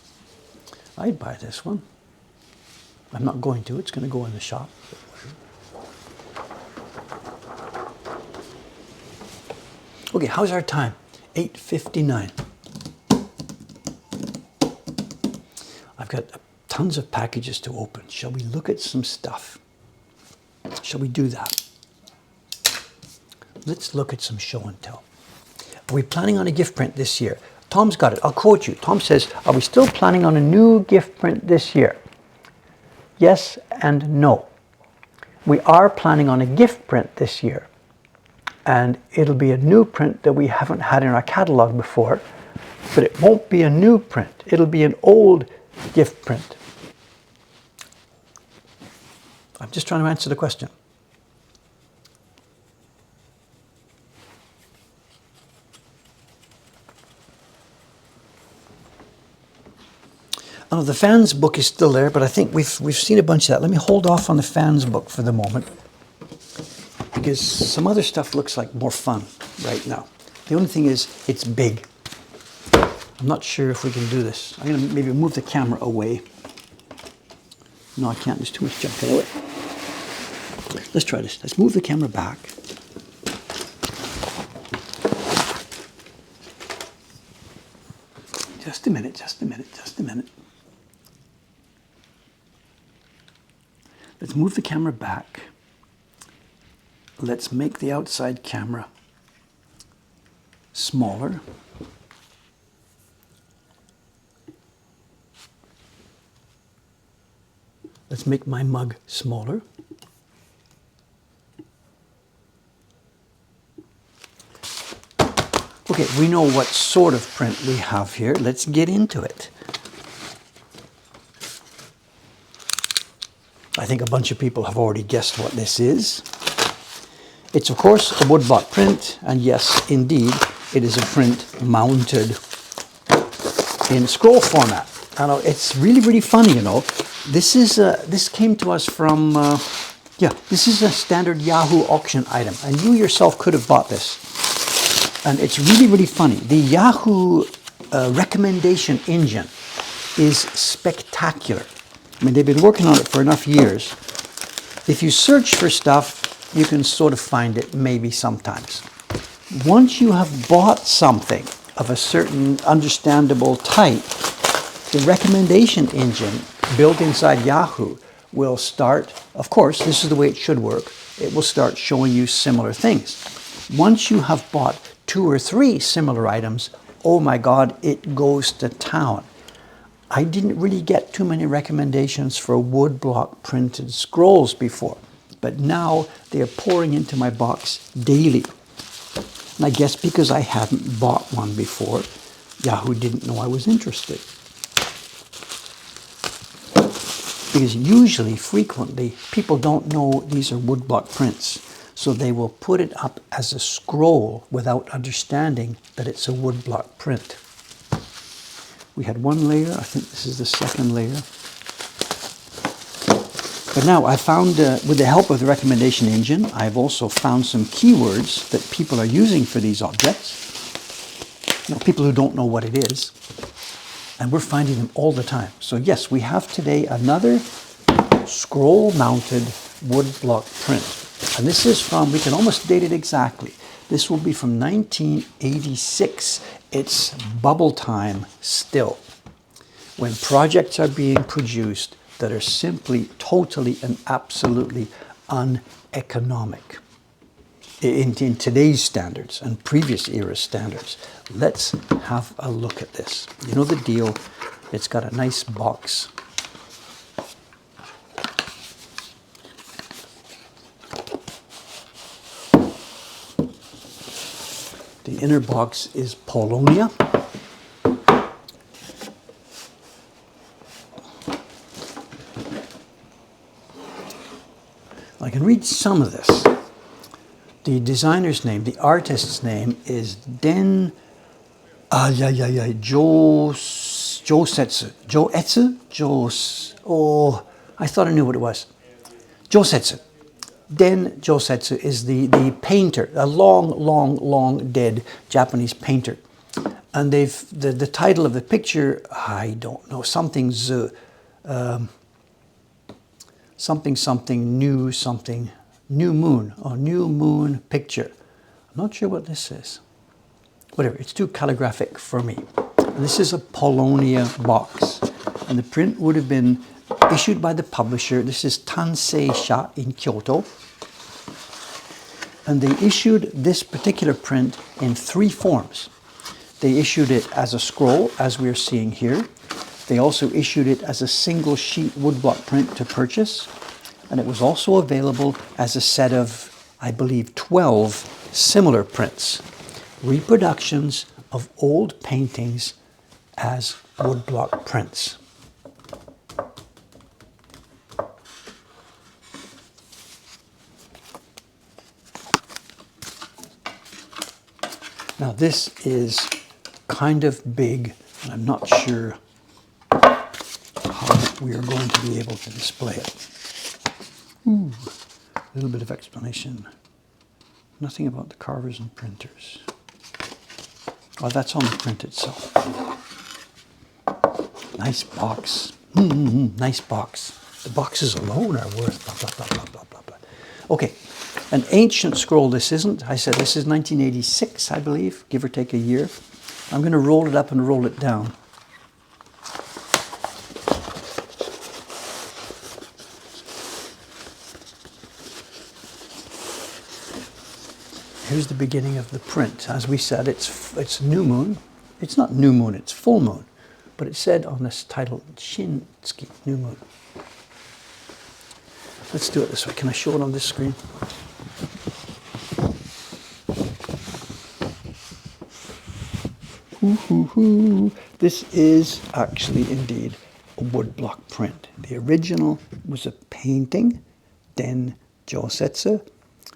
I'd buy this one. I'm not going to. It's going to go in the shop. Okay, how's our time? 8:59. I've got tons of packages to open. Shall we look at some stuff? Shall we do that? Let's look at some show and tell. Are we planning on a gift print this year? Tom's got it. I'll quote you. Tom says, are we still planning on a new gift print this year? Yes and no. We are planning on a gift print this year. And it'll be a new print that we haven't had in our catalog before. But it won't be a new print. It'll be an old gift print. I'm just trying to answer the question. Oh, the fans book is still there, but I think we've seen a bunch of that. Let me hold off on the fans book for the moment, because some other stuff looks like more fun right now. The only thing is, it's big. I'm not sure if we can do this. I'm going to maybe move the camera away. No, I can't. There's too much junk in the way. Let's try this. Let's move the camera back. Just a minute, just a minute, just a minute. Let's move the camera back. Let's make the outside camera smaller. Let's make my mug smaller. Okay, we know what sort of print we have here. Let's get into it. I think a bunch of people have already guessed what this is. It's of course a woodblock print, and yes, indeed, it is a print mounted in scroll format. I know it's really, really funny, you know. This came to us from, this is a standard Yahoo auction item, and you yourself could have bought this. And it's really, really funny. The Yahoo recommendation engine is spectacular. I mean, they've been working on it for enough years. If you search for stuff, you can sort of find it maybe sometimes. Once you have bought something of a certain understandable type, the recommendation engine built inside Yahoo will start, of course, this is the way it should work, it will start showing you similar things. Once you have bought 2 or 3 similar items, oh my God, it goes to town. I didn't really get too many recommendations for woodblock printed scrolls before, but now they are pouring into my box daily. And I guess because I hadn't bought one before, Yahoo didn't know I was interested. Because usually, frequently, people don't know these are woodblock prints. So they will put it up as a scroll without understanding that it's a woodblock print. We had 1 layer. I think this is the 2nd layer. But now I found, with the help of the recommendation engine, I've also found some keywords that people are using for these objects. You know, people who don't know what it is. And we're finding them all the time. So yes, we have today another scroll-mounted woodblock print. And this is from, we can almost date it exactly. This will be from 1986. It's bubble time still, when projects are being produced that are simply, totally, and absolutely uneconomic in today's standards and previous era standards. Let's have a look at this. You know the deal. It's got a nice box. The inner box is Polonia. I can read some of this. The designer's name, the artist's name is Den Josetsu. I thought I knew what it was. Josetsu. Den Josetsu is the painter, a long dead Japanese painter. And the title of the picture, I don't know, something new moon, or new moon picture. I'm not sure what this is. Whatever, it's too calligraphic for me. And this is a Polonia box. And the print would have been issued by the publisher. This is Tansei-sha in Kyoto. And they issued this particular print in 3 forms. They issued it as a scroll, as we're seeing here. They also issued it as a single sheet woodblock print to purchase. And it was also available as a set of, I believe, 12 similar prints. Reproductions of old paintings as woodblock prints. Now this is kind of big, and I'm not sure we are going to be able to display it. Ooh, a little bit of explanation. Nothing about the carvers and printers. Oh, that's on the print itself. Nice box. Nice box. The boxes alone are worth blah, blah, blah, blah, blah, blah, blah. Okay, an ancient scroll this isn't. I said this is 1986, I believe, give or take a year. I'm going to roll it up and roll it down. Here's the beginning of the print. As we said, it's new moon. It's not new moon, it's full moon. But it said on this title, Shin-hanga, new moon. Let's do it this way. Can I show it on this screen? This is actually indeed a woodblock print. The original was a painting, Den Josetsu,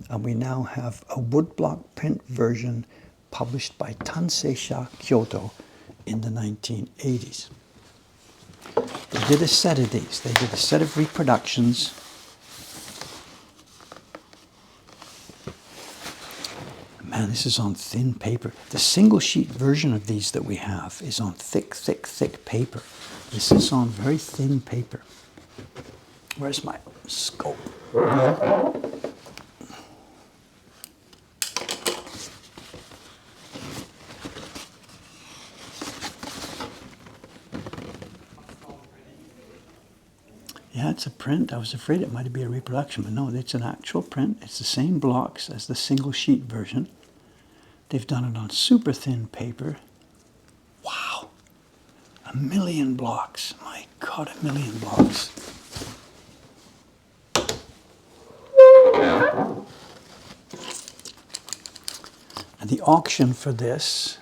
and we now have a woodblock print version published by Tansei Kyoto in the 1980s. They did a set of these. They did a set of reproductions. Man, this is on thin paper. The single sheet version of these that we have is on thick, thick, thick paper. This is on very thin paper. Where's my scope? Yeah, it's a print. I was afraid it might be a reproduction, but no, it's an actual print. It's the same blocks as the single sheet version. They've done it on super thin paper. Wow, 1,000,000 blocks. My God, 1,000,000 blocks. And the auction for this,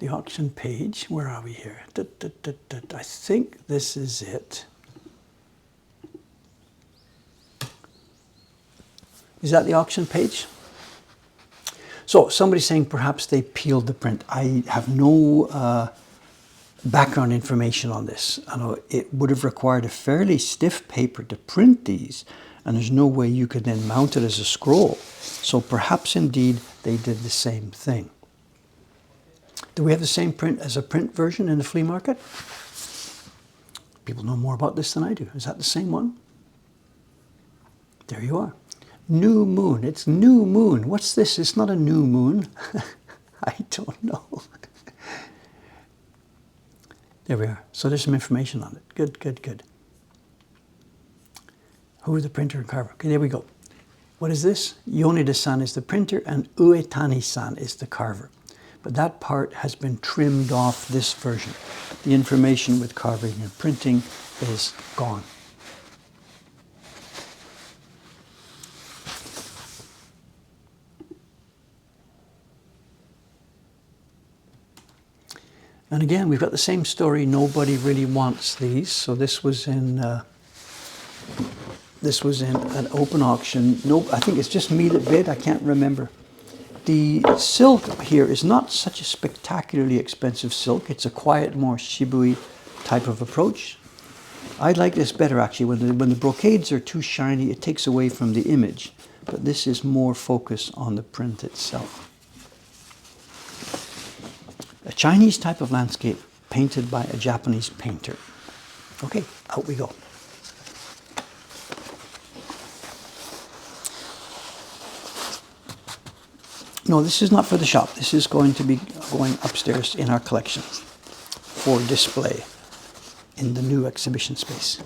the auction page, where are we here? I think this is it. Is that the auction page? So somebody's saying perhaps they peeled the print. I have no background information on this. I know it would have required a fairly stiff paper to print these, and there's no way you could then mount it as a scroll. So perhaps indeed they did the same thing. Do we have the same print as a print version in the flea market? People know more about this than I do. Is that the same one? There you are. New moon. It's new moon. What's this? It's not a new moon. I don't know. There we are. So there's some information on it. Good, good, good. Who are the printer and carver? Okay, there we go. What is this? Yoneda-san is the printer and Uetani-san is the carver. But that part has been trimmed off this version. The information with carving and printing is gone. And again, we've got the same story. Nobody really wants these. So this was in an open auction. No, I think it's just me that bid. I can't remember. The silk here is not such a spectacularly expensive silk. It's a quiet, more shibui type of approach. I like this better actually. When the brocades are too shiny, it takes away from the image. But this is more focused on the print itself. A Chinese type of landscape painted by a Japanese painter. Okay, out we go. No, this is not for the shop. This is going to be going upstairs in our collection for display in the new exhibition space.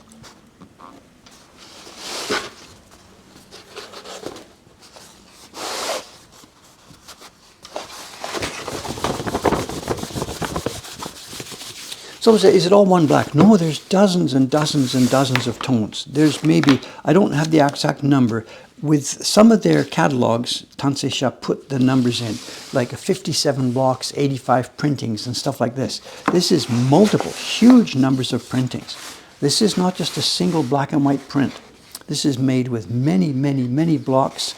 Someone say, is it all one black? No, there's dozens and dozens and dozens of tones. There's maybe, I don't have the exact number. With some of their catalogs, Tansei put the numbers in, like 57 blocks, 85 printings and stuff like this. This is multiple, huge numbers of printings. This is not just a single black and white print. This is made with many, many, many blocks,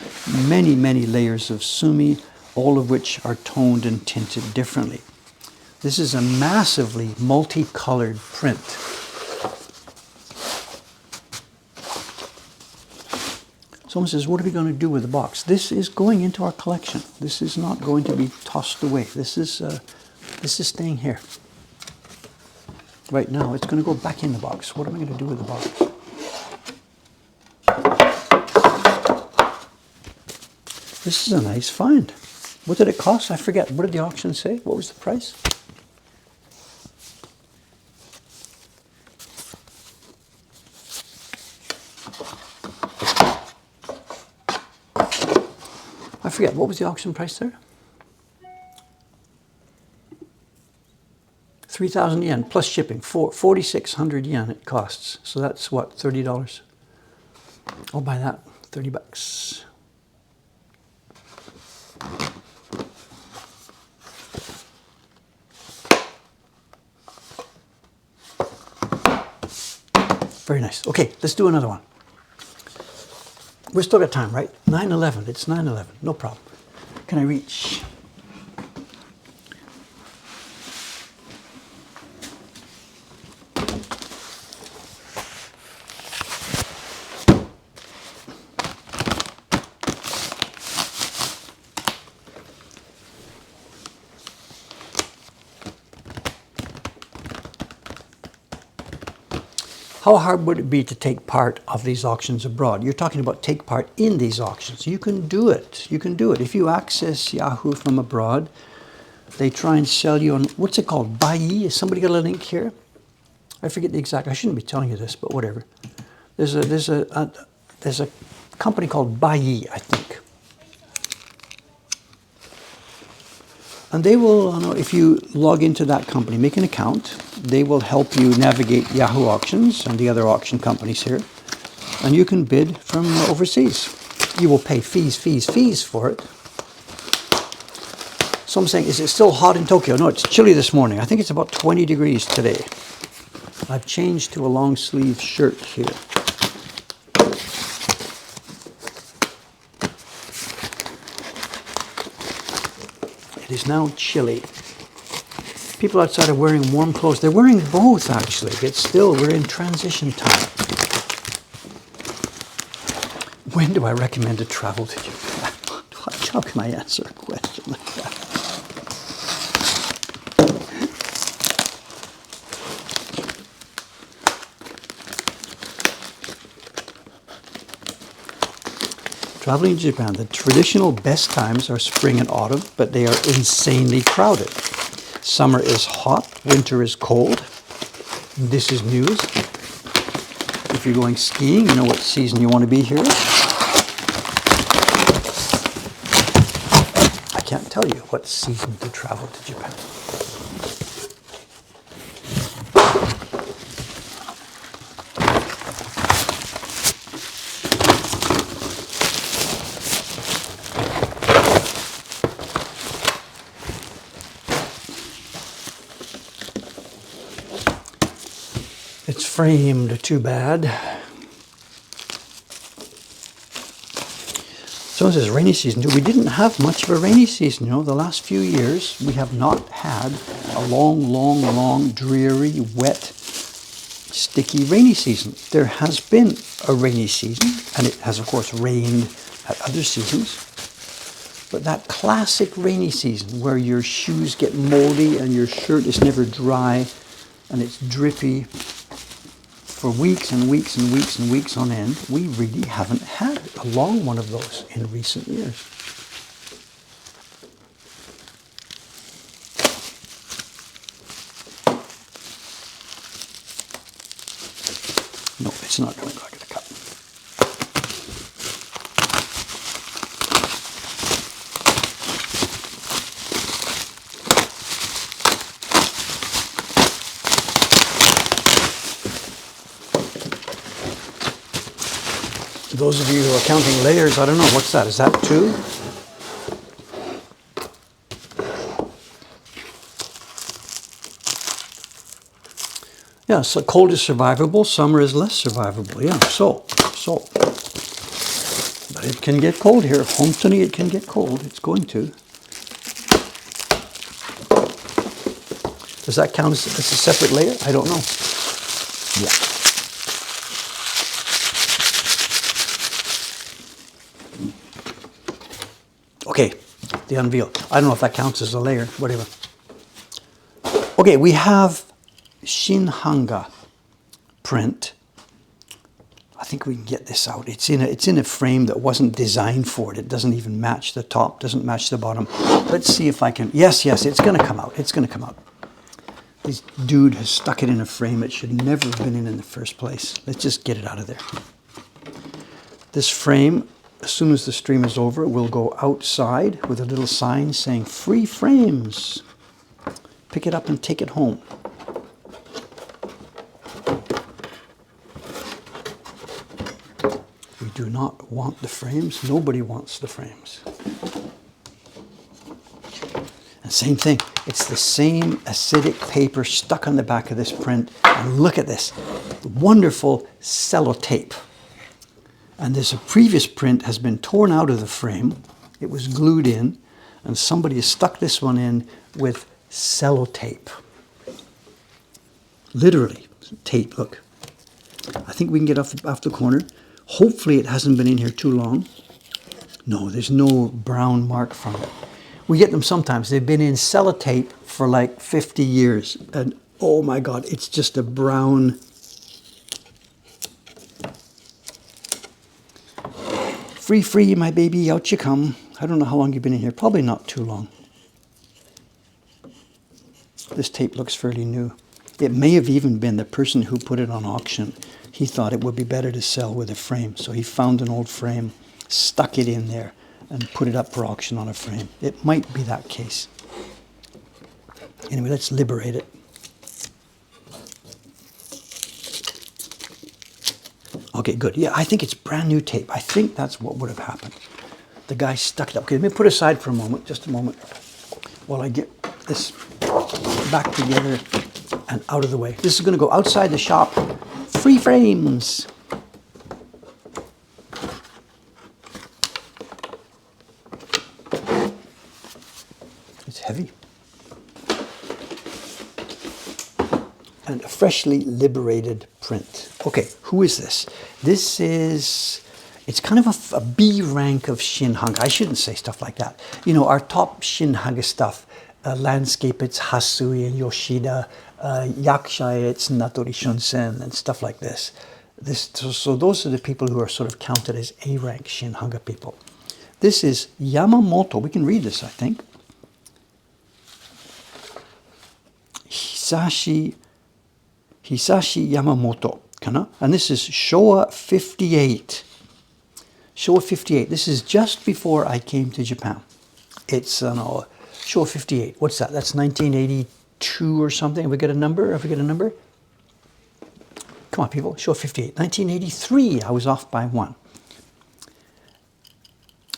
many, many layers of sumi, all of which are toned and tinted differently. This is a massively multicolored print. Someone says, what are we going to do with the box? This is going into our collection. This is not going to be tossed away. This is staying here. Right now, it's going to go back in the box. What am I going to do with the box? This is a nice find. What did it cost? I forget. What did the auction say? What was the price? I forget. What was the auction price there? 3,000 yen plus shipping. 4,600 yen it costs. So that's what, $30? I'll buy that. 30 bucks. Very nice. Okay, let's do another one. We've still got time, right? 9:11. It's 9:11. No problem. Can I reach? How hard would it be to take part of these auctions abroad? You're talking about take part in these auctions. You can do it. You can do it. If you access Yahoo from abroad, they try and sell you on, what's it called? Buyee? Has somebody got a link here? I forget the exact, I shouldn't be telling you this, but whatever. There's a company called Buyee, I think. And they will, if you log into that company, make an account, they will help you navigate Yahoo Auctions and the other auction companies here. And you can bid from overseas. You will pay fees for it. So I'm saying, is it still hot in Tokyo? No, it's chilly this morning. I think it's about 20 degrees today. I've changed to a long sleeve shirt here. It is now chilly. People outside are wearing warm clothes. They're wearing both, actually. It's still, we're in transition time. When do I recommend to travel to Japan? How can I answer a question like that? Traveling to Japan, the traditional best times are spring and autumn, but they are insanely crowded. Summer is hot, winter is cold. This is news. If you're going skiing, you know what season you want to be here. I can't tell you what season to travel to Japan. It's framed too bad. Someone says rainy season. We didn't have much of a rainy season. You know, the last few years we have not had a long, dreary, wet, sticky rainy season. There has been a rainy season, and it has of course rained at other seasons. But that classic rainy season where your shoes get moldy and your shirt is never dry and it's drippy for weeks and weeks and weeks and weeks on end, we really haven't had a long one of those in recent years. No, it's not going to go. I got to cut. Those of you who are counting layers, I don't know, what's that? Is that 2? Yeah, so cold is survivable, summer is less survivable. Yeah, so. But it can get cold here. Hontoni, it can get cold. It's going to. Does that count as a separate layer? I don't know. Yeah. Okay, the unveil. I don't know if that counts as a layer, whatever. Okay, we have Shin-hanga print. I think we can get this out. It's in a frame that wasn't designed for it. It doesn't even match the top, doesn't match the bottom. Let's see if I can. Yes, it's going to come out. It's going to come out. This dude has stuck it in a frame it should never have been in the first place. Let's just get it out of there. This frame, as soon as the stream is over, will go outside with a little sign saying free frames. Pick it up and take it home. We do not want the frames. Nobody wants the frames. And same thing. It's the same acidic paper stuck on the back of this print. And look at this wonderful sellotape. And this previous print has been torn out of the frame. It was glued in, and somebody has stuck this one in with sellotape. Literally, tape, look. I think we can get off the corner. Hopefully it hasn't been in here too long. No, there's no brown mark from it. We get them sometimes. They've been in sellotape for like 50 years. And oh my God, it's just a brown. Free, my baby, out you come. I don't know how long you've been in here. Probably not too long. This tape looks fairly new. It may have even been the person who put it on auction. He thought it would be better to sell with a frame. So he found an old frame, stuck it in there, and put it up for auction on a frame. It might be that case. Anyway, let's liberate it. Okay, good. Yeah, I think it's brand new tape. I think that's what would have happened. The guy stuck it up. Okay, let me put it aside for a moment, just a moment, while I get this back together and out of the way. This is going to go outside the shop. Free frames. It's heavy. And a freshly liberated print. Okay, who is this? This is, it's kind of a B rank of Shin-hanga. I shouldn't say stuff like that. You know, our top Shin-hanga stuff, landscape, it's Hasui and Yoshida, Yakusha, it's Natori Shunsen and stuff like this. So those are the people who are sort of counted as A rank Shin-hanga people. This is Yamamoto. We can read this, I think. Hisashi Yamamoto, kana? And this is Showa 58. Showa 58. This is just before I came to Japan. It's Showa 58. What's that? That's 1982 or something. Have we got a number? Have we got a number? Come on, people. Showa 58. 1983. I was off by one.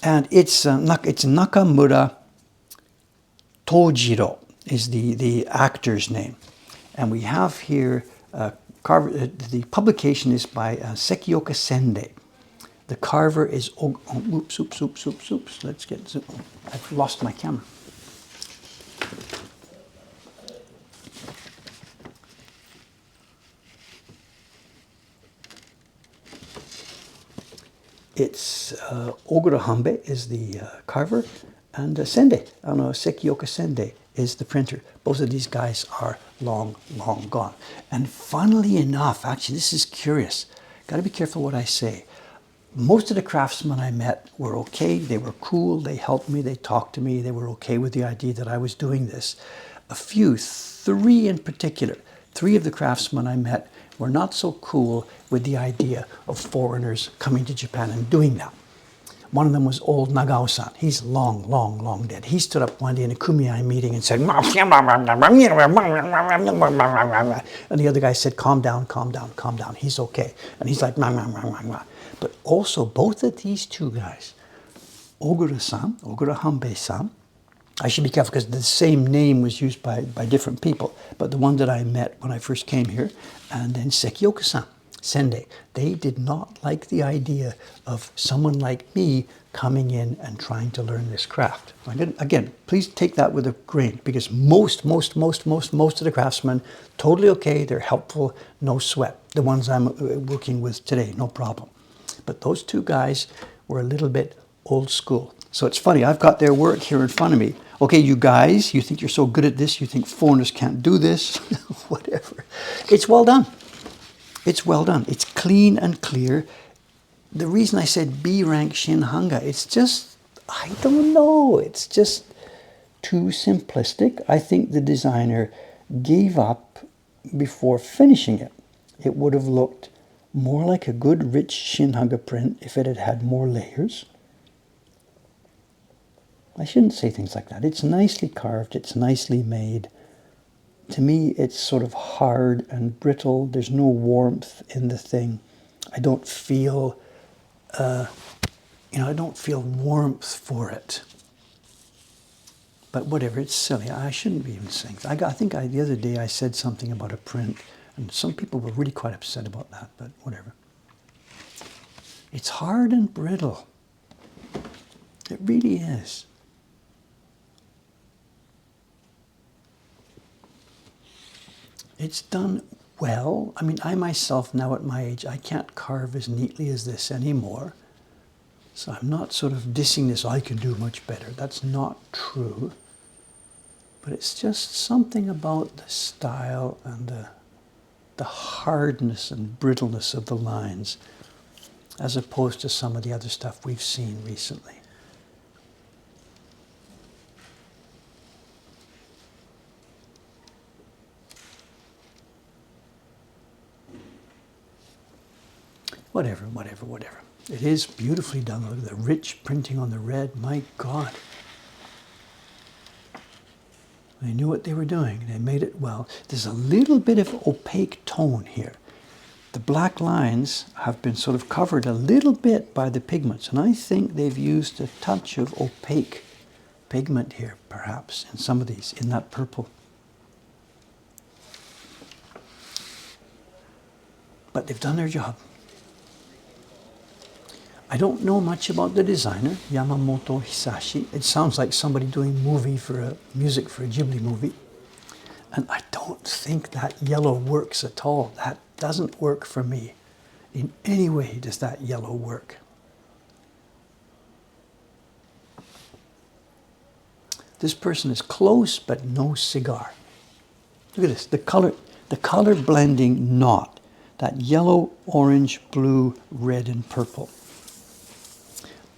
And it's Nakamura Tojiro is the actor's name. And we have here, the publication is by Sekioka Sende. The carver is, oops. Let's get, I've lost my camera. It's Ogura Hanbe is the carver, and Sende, Sekioka Sende is the printer. Both of these guys are long gone. And funnily enough, actually, this is curious. Got to be careful what I say. Most of the craftsmen I met were okay. They were cool. They helped me. They talked to me. They were okay with the idea that I was doing this. A few, three in particular, three of the craftsmen I met were not so cool with the idea of foreigners coming to Japan and doing that. One of them was old Nagao-san. He's long dead. He stood up one day in a kumiai meeting and said, and the other guy said, calm down. He's okay. And he's like, But also, both of these two guys, Ogura-san, Ogura Hanbe-san, I should be careful because the same name was used by different people, but the one that I met when I first came here, and then Sekioka-san. Sende. They did not like the idea of someone like me coming in and trying to learn this craft. Again, please take that with a grain, because most of the craftsmen, totally okay, they're helpful, no sweat. The ones I'm working with today, no problem. But those two guys were a little bit old school. So it's funny, I've got their work here in front of me. Okay, you guys, you think you're so good at this, you think foreigners can't do this, whatever. It's well done. It's well done. It's clean and clear. The reason I said B rank Shin-hanga, it's just, I don't know, it's just too simplistic. I think the designer gave up before finishing it. It would have looked more like a good rich Shin-hanga print if it had had more layers. I shouldn't say things like that. It's nicely carved, it's nicely made. To me, it's sort of hard and brittle. There's no warmth in the thing. I don't feel, I don't feel warmth for it. But whatever, it's silly. I shouldn't be even saying that. I think the other day I said something about a print, and some people were really quite upset about that, but whatever. It's hard and brittle. It really is. It's done well. I mean, I myself, now at my age, I can't carve as neatly as this anymore. So I'm not sort of dissing this, I can do much better. That's not true. But it's just something about the style and the hardness and brittleness of the lines, as opposed to some of the other stuff we've seen recently. Whatever. It is beautifully done. Look at the rich printing on the red. My God. They knew what they were doing. They made it well. There's a little bit of opaque tone here. The black lines have been sort of covered a little bit by the pigments, and I think they've used a touch of opaque pigment here, perhaps, in some of these, in that purple. But they've done their job. I don't know much about the designer, Yamamoto Hisashi. It sounds like somebody doing music for a Ghibli movie. And I don't think that yellow works at all. That doesn't work for me. In any way does that yellow work. This person is close, but no cigar. Look at this, the color blending knot. That yellow, orange, blue, red, and purple.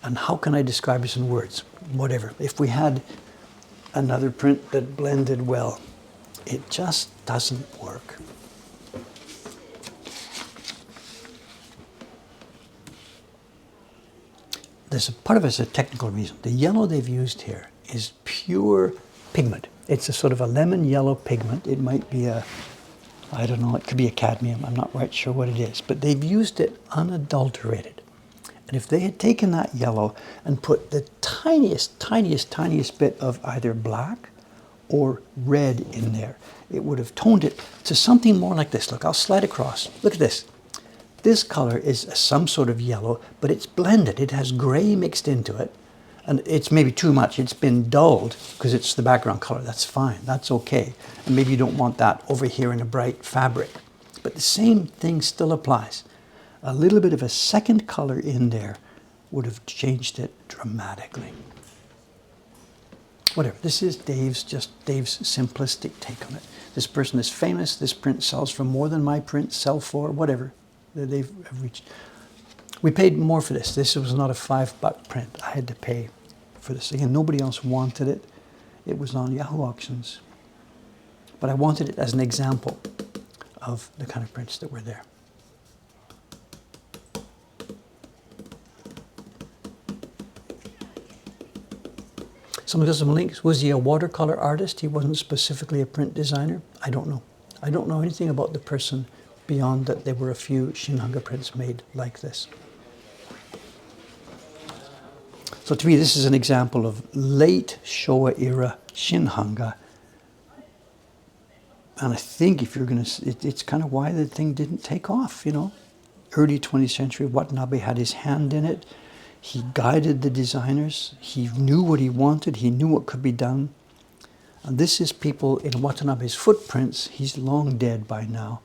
And how can I describe this in words? Whatever. If we had another print that blended well, it just doesn't work. There's a part of it's a technical reason. The yellow they've used here is pure pigment. It's a sort of a lemon yellow pigment. It might be I don't know, it could be a cadmium. I'm not quite sure what it is. But they've used it unadulterated. And if they had taken that yellow and put the tiniest bit of either black or red in there, it would have toned it to something more like this. Look, I'll slide across. Look at this. This color is some sort of yellow, but it's blended. It has gray mixed into it. And it's maybe too much. It's been dulled because it's the background color. That's fine. That's okay. And maybe you don't want that over here in a bright fabric. But the same thing still applies. A little bit of a second color in there would have changed it dramatically. Whatever. This is Dave's simplistic take on it. This person is famous. This print sells for more than my prints sell for. Whatever. They've reached. We paid more for this. This was not a $5 print. I had to pay for this. Again, nobody else wanted it. It was on Yahoo Auctions. But I wanted it as an example of the kind of prints that were there. Someone got some links. Was he a watercolor artist? He wasn't specifically a print designer? I don't know. I don't know anything about the person beyond that there were a few Shin-hanga prints made like this. So to me, this is an example of late Showa era Shin-hanga. And I think if you're going to, it's kind of why the thing didn't take off, you know. early 20th century, Watanabe had his hand in it. He guided the designers. He knew what he wanted. He knew what could be done. And this is people in Watanabe's footprints. He's long dead by now.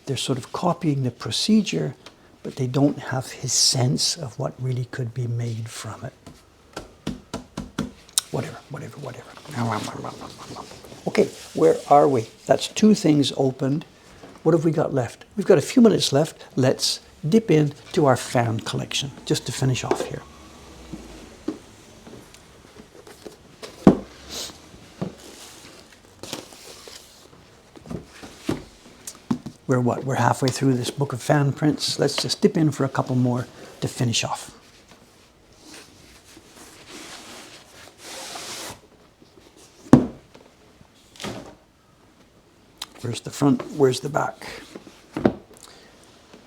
They're sort of copying the procedure, but they don't have his sense of what really could be made from it. Whatever. Okay, where are we? That's two things opened. What have we got left? We've got a few minutes left. Let's dip into our fan collection, just to finish off here. We're halfway through this book of fan prints. Let's just dip in for a couple more to finish off. Where's the front? Where's the back?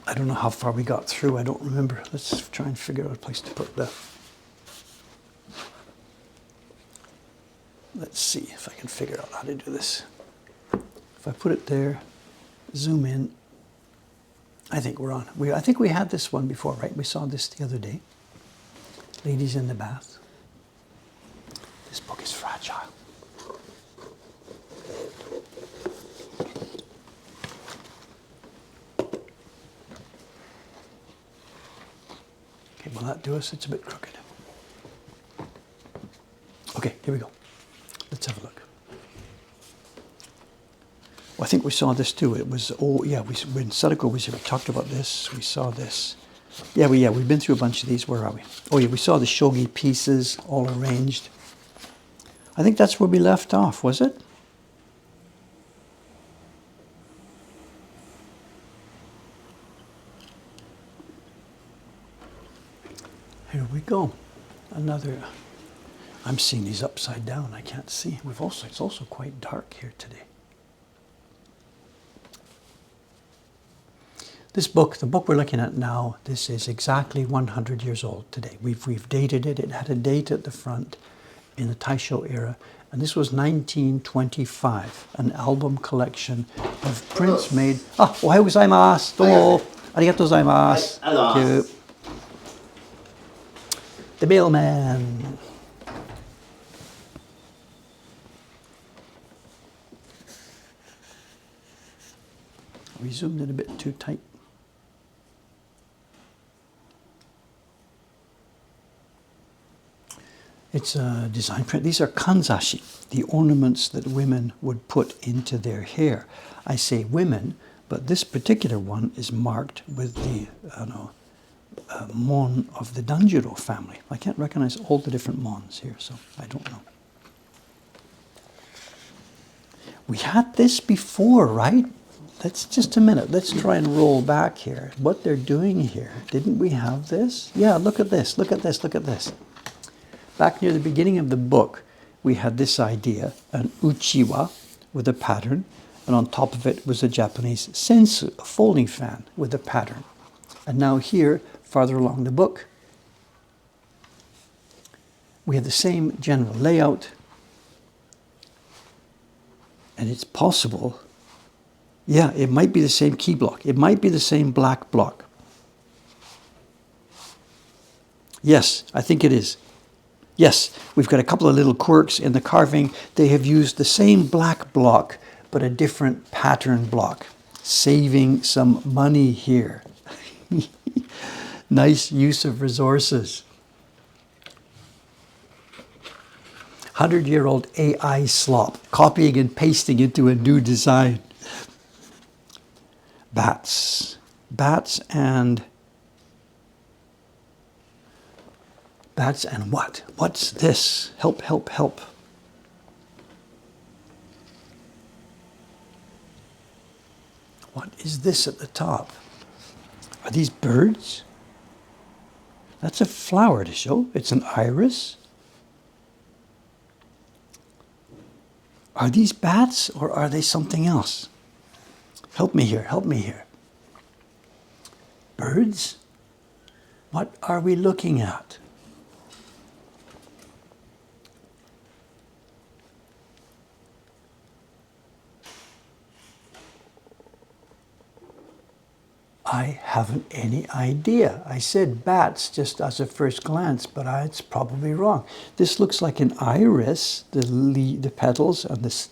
I don't know how far we got through. I don't remember. Let's try and figure out a place to put the... Let's see if I can figure out how to do this. If I put it there, zoom in. I think we're on. I think we had this one before, right? We saw this the other day. Ladies in the bath. This book is fragile. Okay, will that do us? It's a bit crooked. Okay, here we go. Let's have a look. Well, I think we saw this too. It was, when Sadako was here, we talked about this. We saw this. We've been through a bunch of these. Where are we? Oh yeah, we saw the shogi pieces all arranged. I think that's where we left off, was it? Here we go. Another. I'm seeing these upside down. I can't see. It's also quite dark here today. This book, the book we're looking at now, this is exactly 100 years old today. We've dated it. It had a date at the front in the Taisho era. And this was 1925, an album collection of prints made. Ohayou gozaimasu. Domo. Arigatou gozaimasu. Thank you. The mailman. We zoomed in a bit too tight. It's a design print. These are kanzashi, the ornaments that women would put into their hair. I say women, but this particular one is marked with the mon of the Danjiro family. I can't recognize all the different mons here, so I don't know. We had this before, right? Let's just a minute. Let's try and roll back here. What they're doing here. Didn't we have this? Yeah, look at this. Look at this. Look at this. Back near the beginning of the book, we had this idea, an uchiwa with a pattern, and on top of it was a Japanese sensu, a folding fan with a pattern. And now here, farther along the book, we have the same general layout, and it's possible, it might be the same key block. It might be the same black block. Yes, I think it is. Yes, we've got a couple of little quirks in the carving. They have used the same black block, but a different pattern block, saving some money here. Nice use of resources. 100-year-old AI slop, copying and pasting into a new design. Bats and what? What's this? Help, help, help. What is this at the top? Are these birds? That's a flower to show. It's an iris. Are these bats or are they something else? Help me here, help me here. Birds? What are we looking at? I haven't any idea. I said bats just as a first glance, but it's probably wrong. This looks like an iris, the petals and this.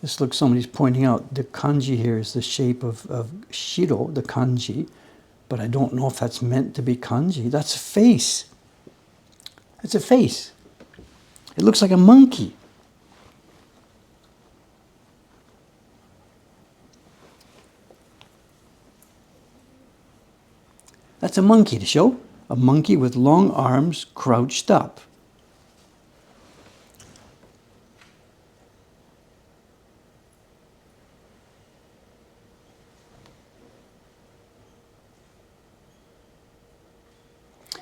This looks, somebody's pointing out the kanji here is the shape of shiro, the kanji, but I don't know if that's meant to be kanji. That's a face. It's a face. It looks like a monkey. That's a monkey to show. A monkey with long arms crouched up.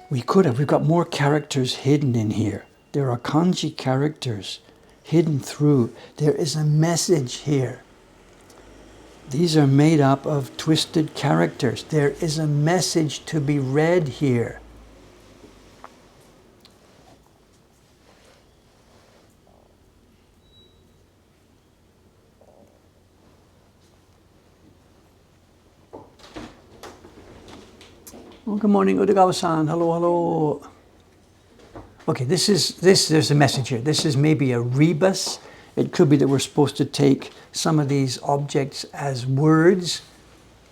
We could have. We've got more characters hidden in here. There are kanji characters hidden through. There is a message here. These are made up of twisted characters. There is a message to be read here. Oh, good morning, Udagawa-san. Hello, hello. Okay, there's a message here. This is maybe a rebus. It could be that we're supposed to take some of these objects as words.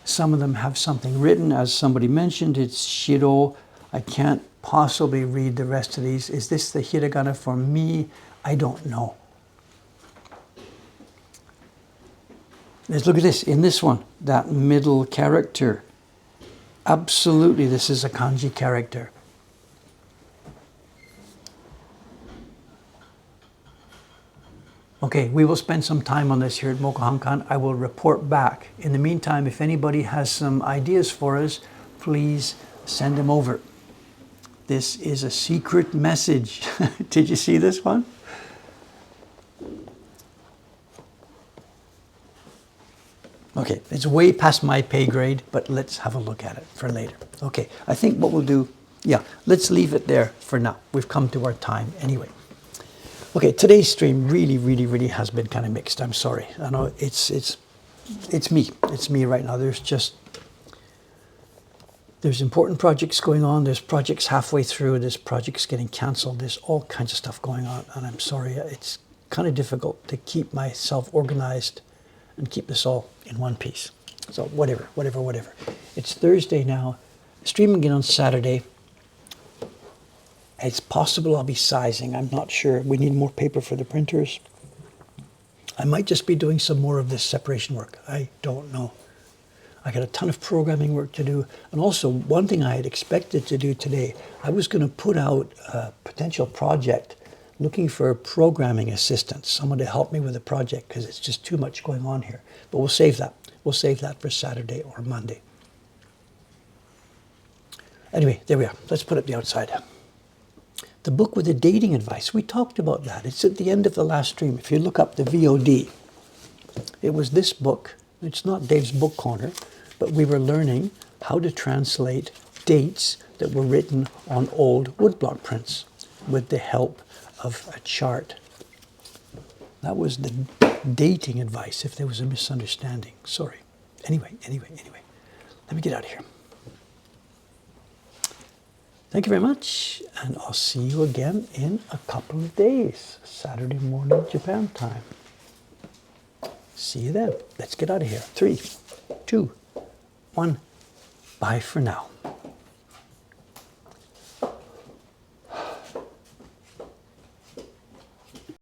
Some of them have something written, as somebody mentioned. It's shiro. I can't possibly read the rest of these. Is this the hiragana for me? I don't know. Let's look at this. In this one, that middle character. Absolutely, this is a kanji character. Okay, we will spend some time on this here at Mokuhankan. I will report back. In the meantime, if anybody has some ideas for us, please send them over. This is a secret message. Did you see this one? Okay, it's way past my pay grade, but let's have a look at it for later. Okay, I think what we'll do, let's leave it there for now. We've come to our time anyway. Okay, today's stream really has been kind of mixed. I'm sorry. I know it's me. It's me right now. There's important projects going on. There's projects halfway through. There's projects getting cancelled. There's all kinds of stuff going on, and I'm sorry. It's kind of difficult to keep myself organized and keep this all in one piece. So whatever. It's Thursday now. Streaming again on Saturday. It's possible I'll be sizing. I'm not sure. We need more paper for the printers. I might just be doing some more of this separation work. I don't know. I got a ton of programming work to do. And also, one thing I had expected to do today, I was going to put out a potential project looking for programming assistance, someone to help me with the project, because it's just too much going on here. But we'll save that. We'll save that for Saturday or Monday. Anyway, there we are. Let's put up the outside. The book with the dating advice, we talked about that. It's at the end of the last stream. If you look up the VOD, it was this book. It's not Dave's Book Corner, but we were learning how to translate dates that were written on old woodblock prints with the help of a chart. That was the dating advice, if there was a misunderstanding. Sorry. Anyway. Let me get out of here. Thank you very much, and I'll see you again in a couple of days. Saturday morning, Japan time. See you then. Let's get out of here. 3, 2, 1. Bye for now.